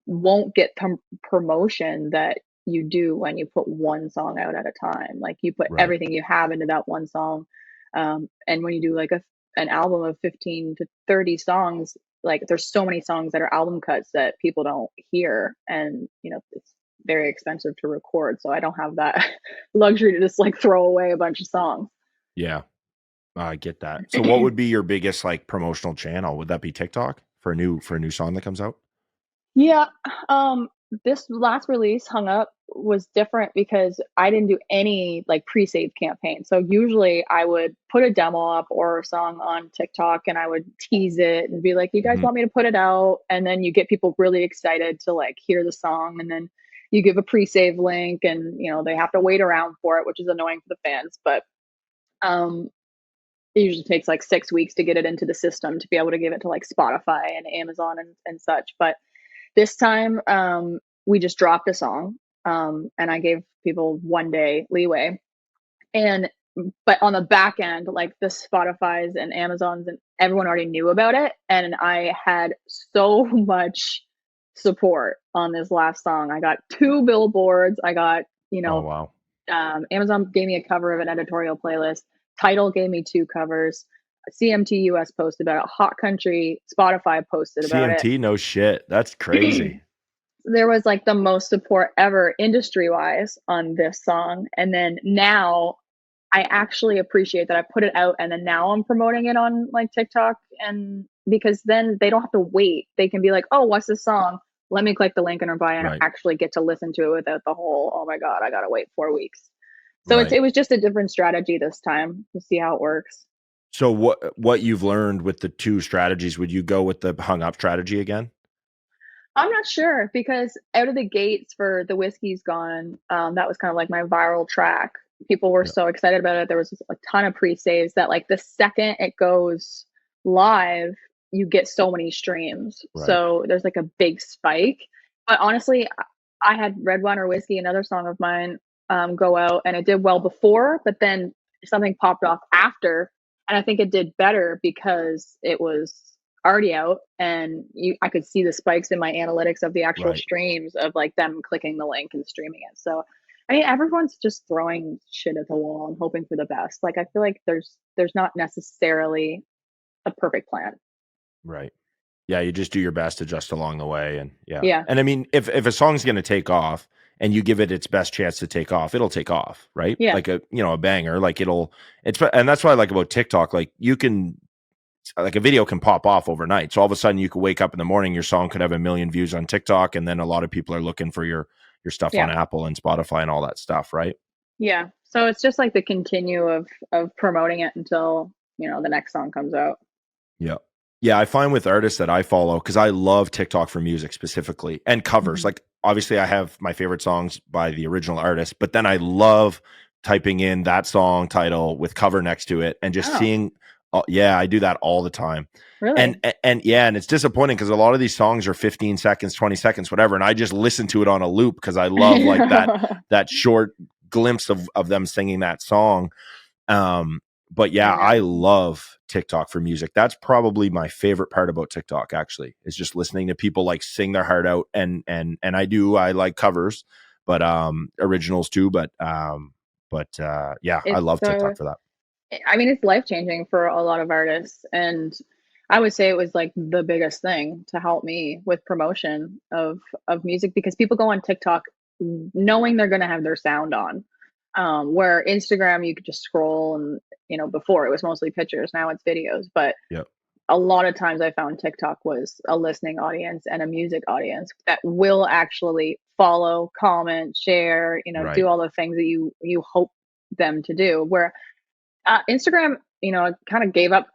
won't get promotion that you do when you put one song out at a time. Like you put Right. everything you have into that one song. And when you do like an album of 15 to 30 songs, like there's so many songs that are album cuts that people don't hear. And, it's very expensive to record. So I don't have that luxury to just like throw away a bunch of songs. Yeah. I get that. So, what would be your biggest like promotional channel? Would that be TikTok for a new song that comes out? Yeah, this last release, Hung Up, was different because I didn't do any like pre-save campaign. So usually I would put a demo up or a song on TikTok and I would tease it and be like, "You guys Mhm. want me to put it out?" And then you get people really excited to like hear the song and then you give a pre-save link and they have to wait around for it, which is annoying for the fans, but um it usually takes like 6 weeks to get it into the system to be able to give it to like Spotify and Amazon and such. But this time, we just dropped a song, and I gave people 1 day leeway. And but on the back end, like the Spotify's and Amazons and everyone already knew about it, and I had so much support on this last song. I got 2 billboards. I got, Oh wow. Amazon gave me a cover of an editorial playlist. Tidal gave me 2 covers. CMT US posted about it. Hot Country Spotify posted about it. CMT, no shit. That's crazy. There was like the most support ever industry wise on this song. And then now I actually appreciate that I put it out and then now I'm promoting it on like TikTok and because then they don't have to wait. They can be like, "Oh, what's this song? Let me click the link and buy and Right. actually get to listen to it without the whole, oh my God, I gotta wait 4 weeks." So Right. it was just a different strategy this time to see how it works. So, what you've learned with the two strategies? Would you go with the hung up strategy again? I'm not sure because out of the gates for The Whiskey's Gone, that was kind of like my viral track. People were Yeah. so excited about it. There was a ton of pre-saves that like the second it goes live, you get so many streams. Right. So there's like a big spike. But honestly, I had Red Wine or Whiskey, another song of mine, go out and it did well before, but then something popped off after. And I think it did better because it was already out and I could see the spikes in my analytics of the actual Right. streams of like them clicking the link and streaming it. So I mean everyone's just throwing shit at the wall and hoping for the best. Like I feel like there's not necessarily a perfect plan. Right. Yeah, you just do your best, adjust along the way, and yeah. Yeah. And I mean, if a song's gonna take off and you give it its best chance to take off, it'll take off, right? Yeah. Like a banger, like and that's what I like about TikTok. Like you can like a video can pop off overnight. So all of a sudden you could wake up in the morning, your song could have 1 million views on TikTok, and then a lot of people are looking for your stuff on Yeah. Apple and Spotify and all that stuff, right? Yeah. So it's just like the continue of promoting it until, the next song comes out. Yeah. Yeah, I find with artists that I follow, because I love TikTok for music specifically and covers. Mhm. Like, obviously, I have my favorite songs by the original artist, but then I love typing in that song title with cover next to it and just Oh, seeing. Yeah, I do that all the time. And really? yeah, and it's disappointing because a lot of these songs are 15 seconds, 20 seconds, whatever, and I just listen to it on a loop because I love like that short glimpse of them singing that song. But yeah, Yeah. I love TikTok for music. That's probably my favorite part about TikTok, actually, is just listening to people like sing their heart out. And I like covers, but originals too. Yeah, I It's love TikTok for that. I mean, it's life changing for a lot of artists. And I would say it was like the biggest thing to help me with promotion of music, because people go on TikTok knowing they're going to have their sound on. Where Instagram, you could just scroll and, before it was mostly pictures, now it's videos. But Yep. a lot of times I found TikTok was a listening audience and a music audience that will actually follow, comment, share, Right. do all the things that you hope them to do. Where Instagram, kind of gave up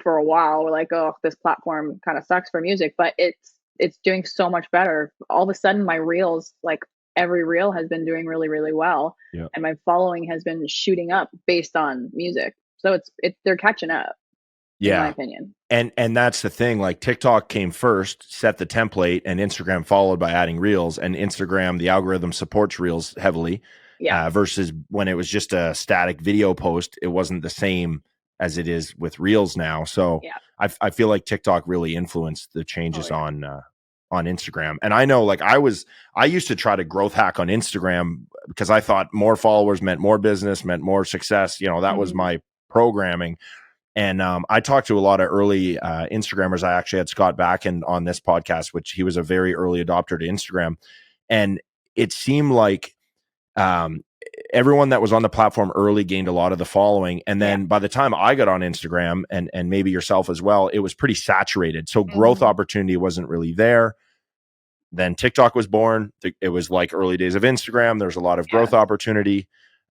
for a while. We're like, oh, this platform kind of sucks for music, but it's doing so much better. All of a sudden, my reels, like every reel, has been doing really, really well, Yep. and my following has been shooting up based on music. So they're catching up, in my Yeah. opinion. And that's the thing. Like, TikTok came first, set the template, and Instagram followed by adding reels. And Instagram, the algorithm supports reels heavily, Yeah, versus when it was just a static video post, it wasn't the same as it is with reels now. So yeah, I feel like TikTok really influenced the oh changes yeah, on Instagram. And I know, like, I used to try to growth hack on Instagram because I thought more followers meant more business, meant more success. That was hmm my programming. And I talked to a lot of early Instagrammers. I actually had Scott Backen on this podcast, which he was a very early adopter to Instagram. And it seemed like um, everyone that was on the platform early gained a lot of the following. And yeah, then by the time I got on Instagram, and maybe yourself as well, it was pretty saturated. So growth hmm opportunity wasn't really there. Then TikTok was born. It was like early days of Instagram. There's a lot of yeah, growth opportunity.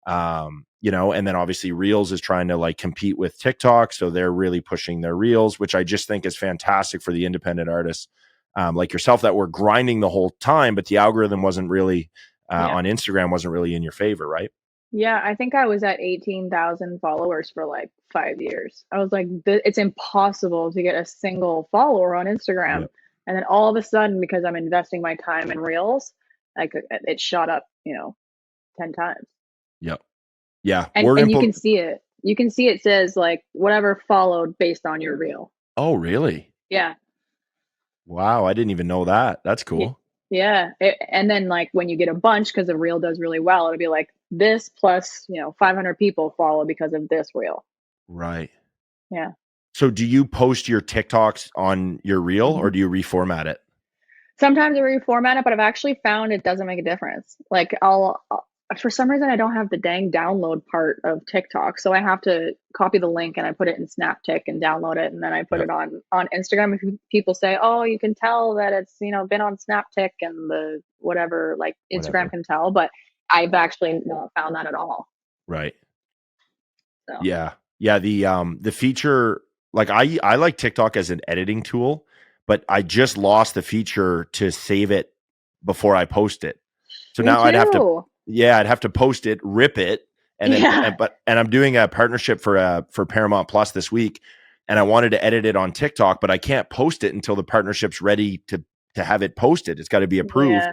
And then obviously Reels is trying to like compete with TikTok. So they're really pushing their Reels, which I just think is fantastic for the independent artists like yourself that were grinding the whole time, but the algorithm wasn't really yeah. on Instagram wasn't really in your favor, right? Yeah, I think I was at 18,000 followers for like 5 years. I was like, it's impossible to get a single follower on Instagram. Yep. And then all of a sudden, because I'm investing my time in Reels, like it shot up, 10 times. Yep. Yeah. And you can see it. You can see it says like whatever followed based on your reel. Oh, really? Yeah. Wow. I didn't even know that. That's Yeah. cool. Yeah. And then like when you get a bunch, because the reel does really well, it'll be like this plus, 500 people follow because of this reel. Right. Yeah. So do you post your TikToks on your reel or Mhm. do you reformat it? Sometimes I reformat it, but I've actually found it doesn't make a difference. Like for some reason, I don't have the dang download part of TikTok, so I have to copy the link and I put it in Snaptic and download it, and then I put Yep. it on Instagram. If people say, "Oh, you can tell that it's been on Snaptic and the whatever," like Instagram Whatever. can tell, but I've actually not found that at all. Right. So Yeah. Yeah, the feature, like, I like TikTok as an editing tool, but I just lost the feature to save it before I post it. So me now too. I'd have to post it, rip it, and then Yeah. and I'm doing a partnership for Paramount Plus this week, and I wanted to edit it on TikTok, but I can't post it until the partnership's ready to have it posted. It's got to be approved. Yeah.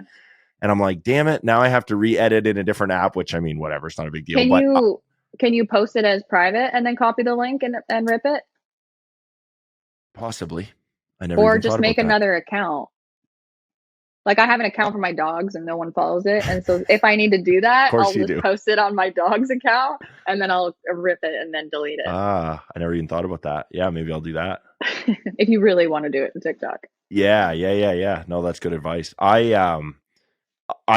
And I'm like, damn it, now I have to re-edit in a different app, which, I mean, whatever, it's not a big deal, Can but you can you post it as private and then copy the link and rip it, possibly. I never or even just thought make about that. another account? Like I have an account for my dogs and no one follows it. And so if I need to do Of that, course I'll you just do. post it on my dog's account and then I'll rip it and then delete it. Ah, I never even thought about that. Yeah, maybe I'll do that. If you really want to do it in TikTok. Yeah. No, that's good advice. I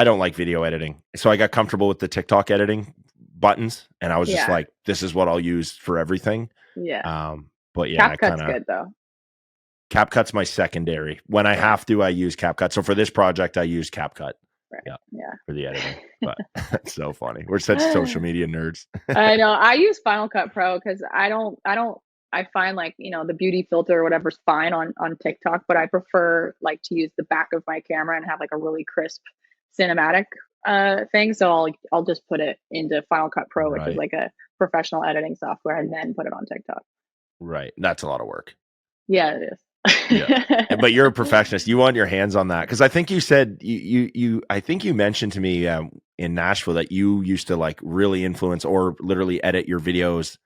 don't like video editing. So I got comfortable with the TikTok editing buttons and I was just Yeah. like, this is what I'll use for everything. Yeah. But yeah, I CapCut's kind of good though. CapCut's my secondary. When I have to, I use CapCut. So for this project, I use CapCut. Right. Yeah, Yeah. for the editing. But it's so funny. We're such social media nerds. I know. I use Final Cut Pro because I find like, the beauty filter or whatever's fine on TikTok, but I prefer like to use the back of my camera and have like a really crisp cinematic thing. So I'll just put it into Final Cut Pro, which is Right. like a professional editing software, and then put it on TikTok. Right. That's a lot of work. Yeah, it is. Yeah. But you're a perfectionist. You want your hands on that. Because I think you said I think you mentioned to me in Nashville that you used to like really influence or literally edit your videos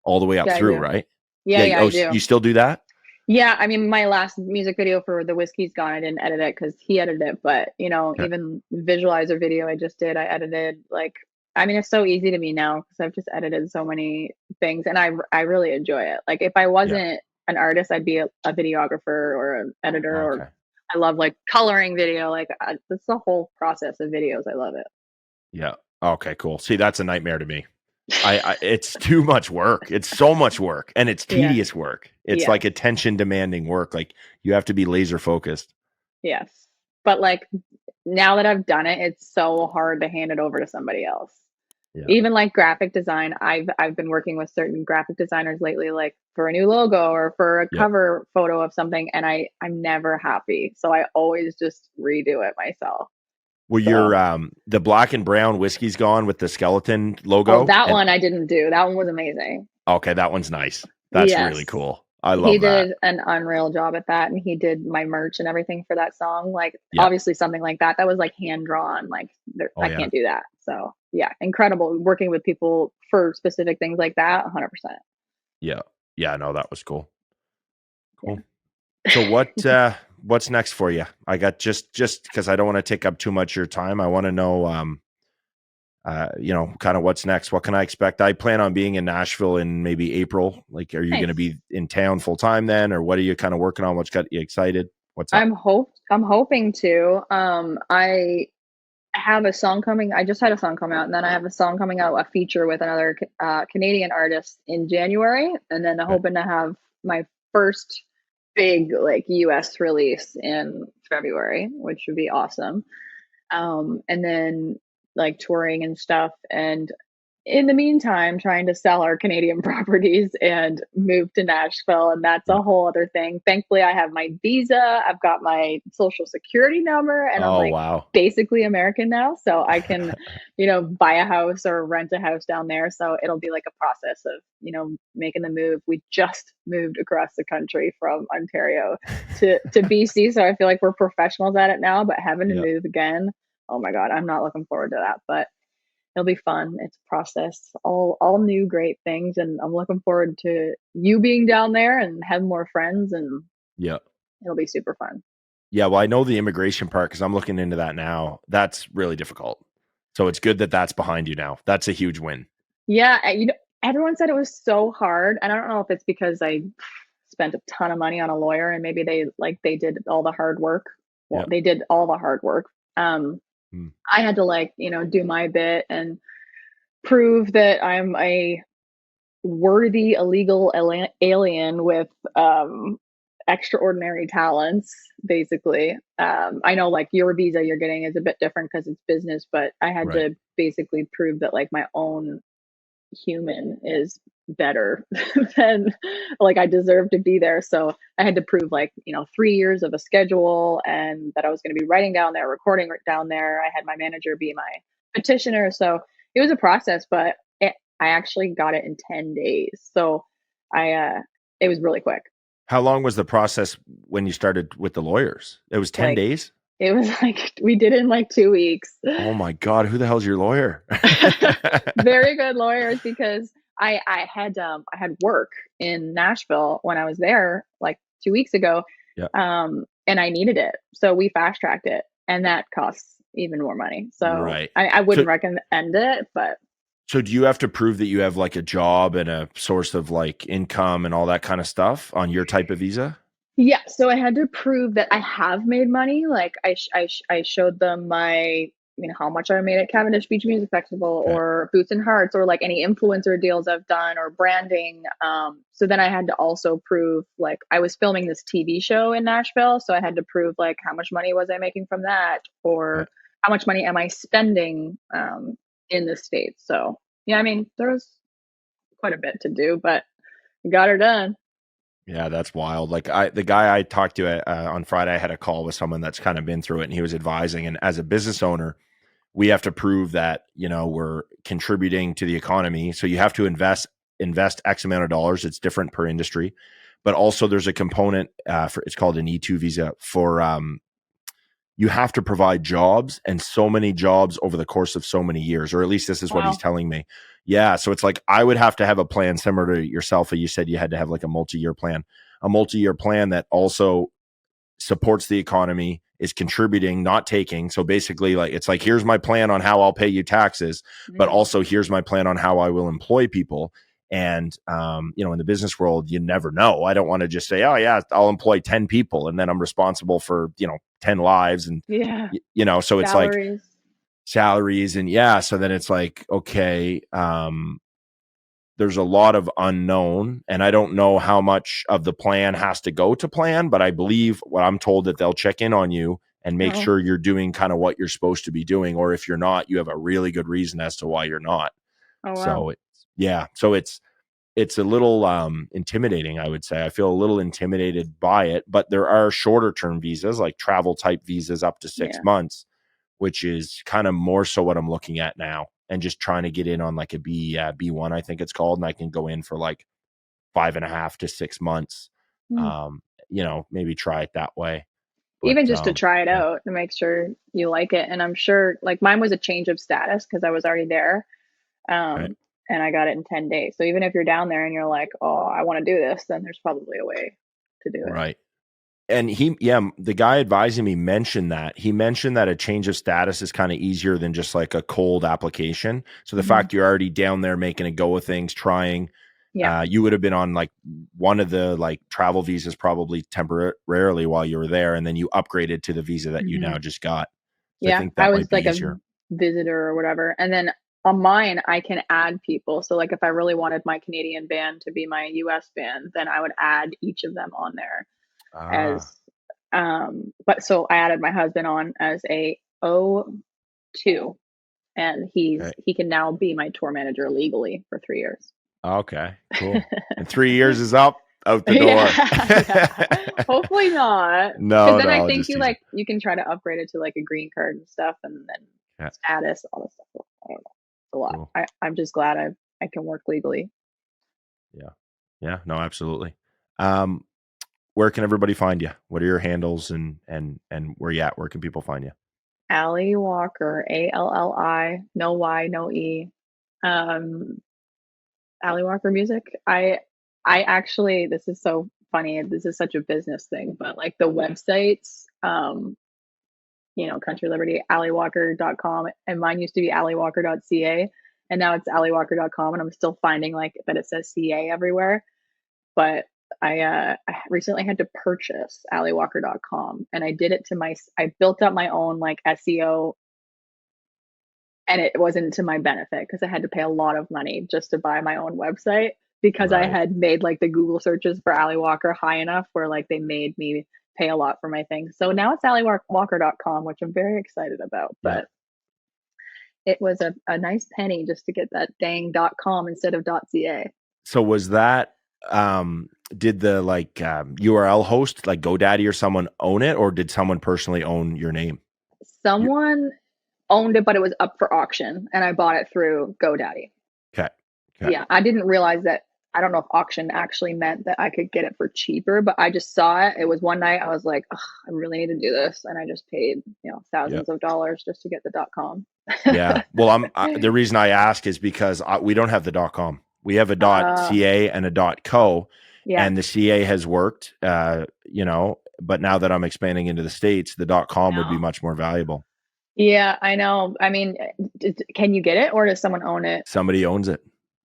all the way up Yeah, I through, do. right? Yeah, Oh, I do. you still do that? Yeah, I mean, my last music video for The Whiskey's Gone, I didn't edit it because he edited it, but Okay. even visualizer video I just did, I edited. Like, I mean, it's so easy to me now because I've just edited so many things, and I really enjoy it. Like, if I Yeah. wasn't an artist, I'd be a videographer or an editor, or Okay. I love like coloring video. Like, it's the whole process of videos. I love it. Yeah. Okay, cool. See, that's a nightmare to me. It's too much work. It's so much work, and it's Yeah. tedious work. It's Yeah. like attention demanding work. Like you have to be laser focused. Yes. But like now that I've done it, it's so hard to hand it over to somebody else. Yeah. Even like graphic design, I've been working with certain graphic designers lately, like for a new logo or for a Yep. cover photo of something, and I'm never happy. So I always just redo it myself. Well, your the black and brown Whiskey's Gone with the skeleton logo. Oh, that one I didn't do. That one was amazing. Okay, that one's nice. That's really Yes. cool. I He love that. did an unreal job at that, and he did my merch and everything for that song. Like, Yeah. obviously something like that was like hand drawn. Like, I yeah. can't do that. So yeah, incredible working with people for specific things like that. 100%. Yeah. Yeah, no, that was cool. Cool. Yeah. So what's next for you? I got just because I don't want to take up too much of your time. I want to know kind of what's next. What can I expect? I plan on being in Nashville in maybe April. Like, are you Nice. going to be in town full time then, or what are you kind of working on? What's got you excited? What's up? I'm hoping to. I have a song coming. I just had a song come out, and then I have a song coming out, a feature with another Canadian artist in January, and then I'm hoping to have my first big like US release in February, which would be awesome. And then like touring and stuff, and in the meantime trying to sell our Canadian properties and move to Nashville, and that's a whole other thing. Thankfully I have my visa, I've got my social security number, and I'm like wow. basically American now, so I can buy a house or rent a house down there. So it'll be like a process of making the move. We just moved across the country from Ontario to BC, so I feel like we're professionals at it now, but having to move again, oh my god, I'm not looking forward to that. But it'll be fun. It's a process, all new great things, and I'm looking forward to you being down there and having more friends, and it'll be super fun. Yeah, well, I know the immigration part because I'm looking into that now. That's really difficult. So it's good that that's behind you now. That's a huge win. Yeah, everyone said it was so hard, and I don't know if it's because I spent a ton of money on a lawyer, and maybe they did all the hard work. Well, they did all the hard work. I had to do my bit and prove that I'm a worthy illegal alien with extraordinary talents, basically. I know like your visa you're getting is a bit different because it's business, but I had to basically prove that like my own human is better than like I deserve to be there. So I had to prove 3 years of a schedule, and that I was going to be writing down there, recording down there. I had my manager be my petitioner. So it was a process, but I actually got it in 10 days. So it was really quick. How long was the process when you started with the lawyers? It was 10 days? It was we did it in 2 weeks. Oh my God. Who the hell's your lawyer? Very good lawyers, because I had work in Nashville when I was there 2 weeks ago. Yeah. And I needed it. So we fast tracked it, and that costs even more money. So I wouldn't recommend it, but. So do you have to prove that you have a job and a source of income and all that kind of stuff on your type of visa? Yeah. So I had to prove that I have made money. I showed them my how much I made at Cavendish Beach Music Festival Okay. or Boots and Hearts or like any influencer deals I've done or branding. So then I had to also prove, like, I was filming this TV show in Nashville. So I had to prove, like, how much money was I making from that, Okay. or how much money am I spending in the States. So yeah, I mean, there was quite a bit to do, but got her done. Yeah, that's wild. Like the guy I talked to on Friday, I had a call with someone that's kind of been through it, and he was advising. And as a business owner, we have to prove that we're contributing to the economy. So you have to invest X amount of dollars. It's different per industry, but also there's a component for it's called an E2 visa for you have to provide jobs, and so many jobs over the course of so many years, or at least this is what he's Wow. telling me. Yeah. So it's like, I would have to have a plan similar to yourself. You said you had to have like a multi-year plan that also supports the economy, is contributing, not taking. So basically, like, it's like, here's my plan on how I'll pay you taxes, but also here's my plan on how I will employ people. And, in the business world, you never know. I don't want to just say, oh yeah, I'll employ 10 people and then I'm responsible for, 10 lives. And, Yeah. so it's like salaries. And yeah. So then it's like, okay, there's a lot of unknown, and I don't know how much of the plan has to go to plan, but I believe what I'm told, that they'll check in on you and make sure you're doing kind of what you're supposed to be doing. Or if you're not, you have a really good reason as to why you're not. Oh, wow. So it's a little intimidating, I would say. I feel a little intimidated by it, but there are shorter term visas, like travel type visas up to 6 months, which is kind of more so what I'm looking at now, and just trying to get in on like a B1, I think it's called. And I can go in for like 5.5 to 6 months, maybe try it that way. But, even just to try it out to make sure you like it. And I'm sure, like, mine was a change of status because I was already there. And I got it in 10 days. So even if you're down there and you're like, oh, I want to do this, then there's probably a way to do it. Right. And the guy advising me mentioned that. He mentioned that a change of status is kind of easier than just like a cold application. So the fact you're already down there making a go of things, trying, you would have been on like one of the like travel visas probably temporarily while you were there, and then you upgraded to the visa that you now just got. So I think that was might be like easier. a visitor or whatever. And then on mine, I can add people. So like if I really wanted my Canadian band to be my US band, then I would add each of them on there as but so I added my husband on as a O2, and he can now be my tour manager legally for 3 years. Okay, cool. And 3 years is out the door. Hopefully not. No, then no, I think you can try to upgrade it to like a green card and stuff, and then status, all this stuff. I don't know. It's a lot. Cool. I'm just glad I can work legally. Yeah, no, absolutely. Where can everybody find you? What are your handles, and where you at? Where can people find you? Alli Walker, ALLI, no Y, no E. Alli Walker Music. I actually, this is so funny. This is such a business thing, but like the websites, Country Liberty, alliwalker.com, and mine used to be alliwalker.ca, and now it's alliwalker.com, and I'm still finding like that it says CA everywhere. But I recently had to purchase alliwalker.com, and I did it I built up my own like SEO, and it wasn't to my benefit because I had to pay a lot of money just to buy my own website, because I had made like the Google searches for Alli Walker high enough where like they made me pay a lot for my things. So now it's alliwalker.com, which I'm very excited about, but it was a nice penny just to get that dang .com instead of .ca. So was that did the like URL host like GoDaddy or someone own it, or did someone personally own your name? Someone owned it, but it was up for auction, and I bought it through GoDaddy. Okay. Yeah, I didn't realize that. I don't know if auction actually meant that I could get it for cheaper, but I just saw it. It was one night I was like, I really need to do this, and I just paid thousands of dollars just to get the .com. Yeah. Well, the reason I ask is because we don't have the .com. We have a .ca and a .co, and the CA has worked, but now that I'm expanding into the States, the .com would be much more valuable. Yeah, I know. I mean, can you get it, or does someone own it? Somebody owns it.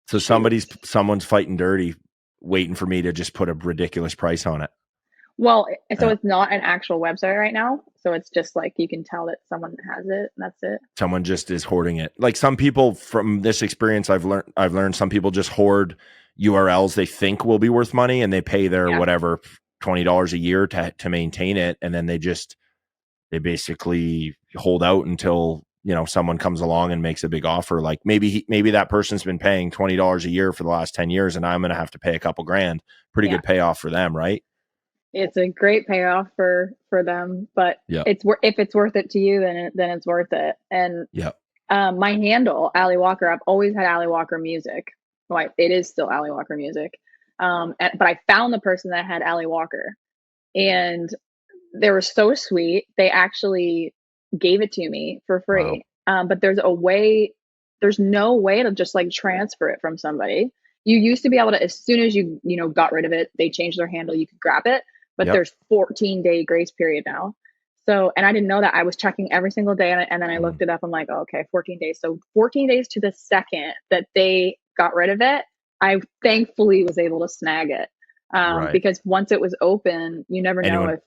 So someone's fighting dirty, waiting for me to just put a ridiculous price on it. Well, so Yeah. it's not an actual website right now. So it's just like you can tell that someone has it and that's it. Someone just is hoarding it. Like some people from this experience I've learned some people just hoard URLs they think will be worth money and they pay their Yeah. whatever $20 a year to maintain it, and then they basically hold out until someone comes along and makes a big offer. Like maybe that person's been paying $20 a year for the last 10 years and I'm going to have to pay a couple grand. Pretty Yeah. good payoff for them, right? It's a great payoff for them, but Yeah. if it's worth it to you, then it's worth it. And Yeah. my handle, Alli Walker, I've always had Alli Walker music. Well, it is still Alli Walker music. But I found the person that had Alli Walker, and they were so sweet. They actually gave it to me for Wow. free. But there's no way to just like transfer it from somebody. You used to be able to, as soon as you got rid of it, they changed their handle, you could grab it, but Yep. there's 14-day grace period now. So, and I didn't know that. I was checking every single day, and then I looked it up. I'm like, oh, okay, 14 days. So 14 days to the second that they got rid of it, I thankfully was able to snag it. Right. Because once it was open, you never know Anyone if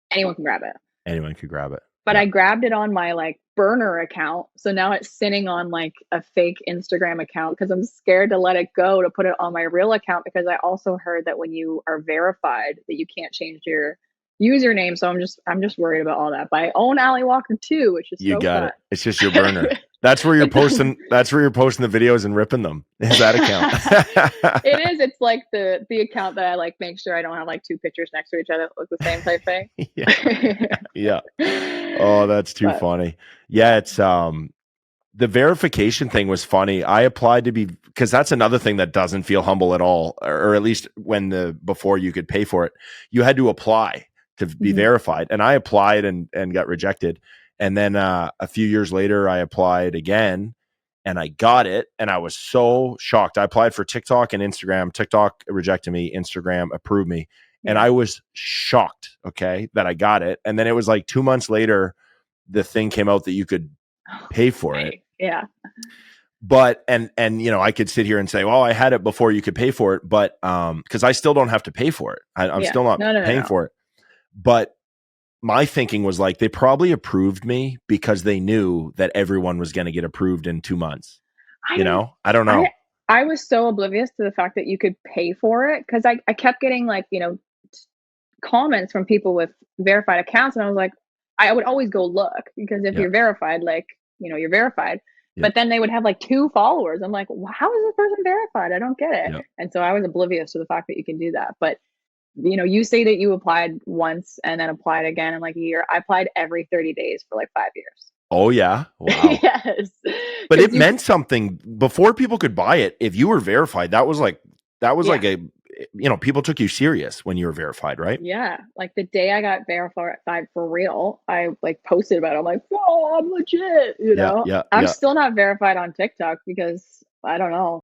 anyone can grab it. anyone could grab it. But Yeah. I grabbed it on my like burner account. So now it's sitting on like a fake Instagram account because I'm scared to let it go to put it on my real account, because I also heard that when you are verified that you can't change your username. So I'm just worried about all that. But I own Alli Walker too, which is You so got fun. it. It's just your burner. That's where you're posting. That's where you're posting the videos and ripping them. Is that account? It is. It's like the account that I like make sure I don't have like two pictures next to each other that look the same type thing. Yeah. Yeah. Oh, that's too But funny. Yeah, it's the verification thing was funny. I applied to be, because that's another thing that doesn't feel humble at all, or at least before you could pay for it, you had to apply to be verified, and I applied and got rejected. And then a few years later, I applied again, and I got it, and I was so shocked. I applied for TikTok and Instagram. TikTok rejected me. Instagram approved me, and I was shocked. Okay, that I got it, and then it was like 2 months later, the thing came out that you could pay for it. Yeah. But and I could sit here and say, well, I had it before you could pay for it, but because I still don't have to pay for it. I'm still not paying for it. But my thinking was like, they probably approved me because they knew that everyone was going to get approved in 2 months. I don't know. I was so oblivious to the fact that you could pay for it, because I kept getting like, comments from people with verified accounts, and I was like, I would always go look, because if you're verified, like, you're verified. But then they would have like 2 followers. I'm like, well, how is this person verified? I don't get it. And so I was oblivious to the fact that you can do that. But you say that you applied once and then applied again in like a year. I applied every 30 days for like 5 years. Oh yeah. Wow. Yes. But it meant something before people could buy it. If you were verified, that was like a, people took you serious when you were verified, right? Yeah. Like the day I got verified for real, I like posted about it. I'm like, whoa, I'm legit, Yeah. I'm still not verified on TikTok because I don't know.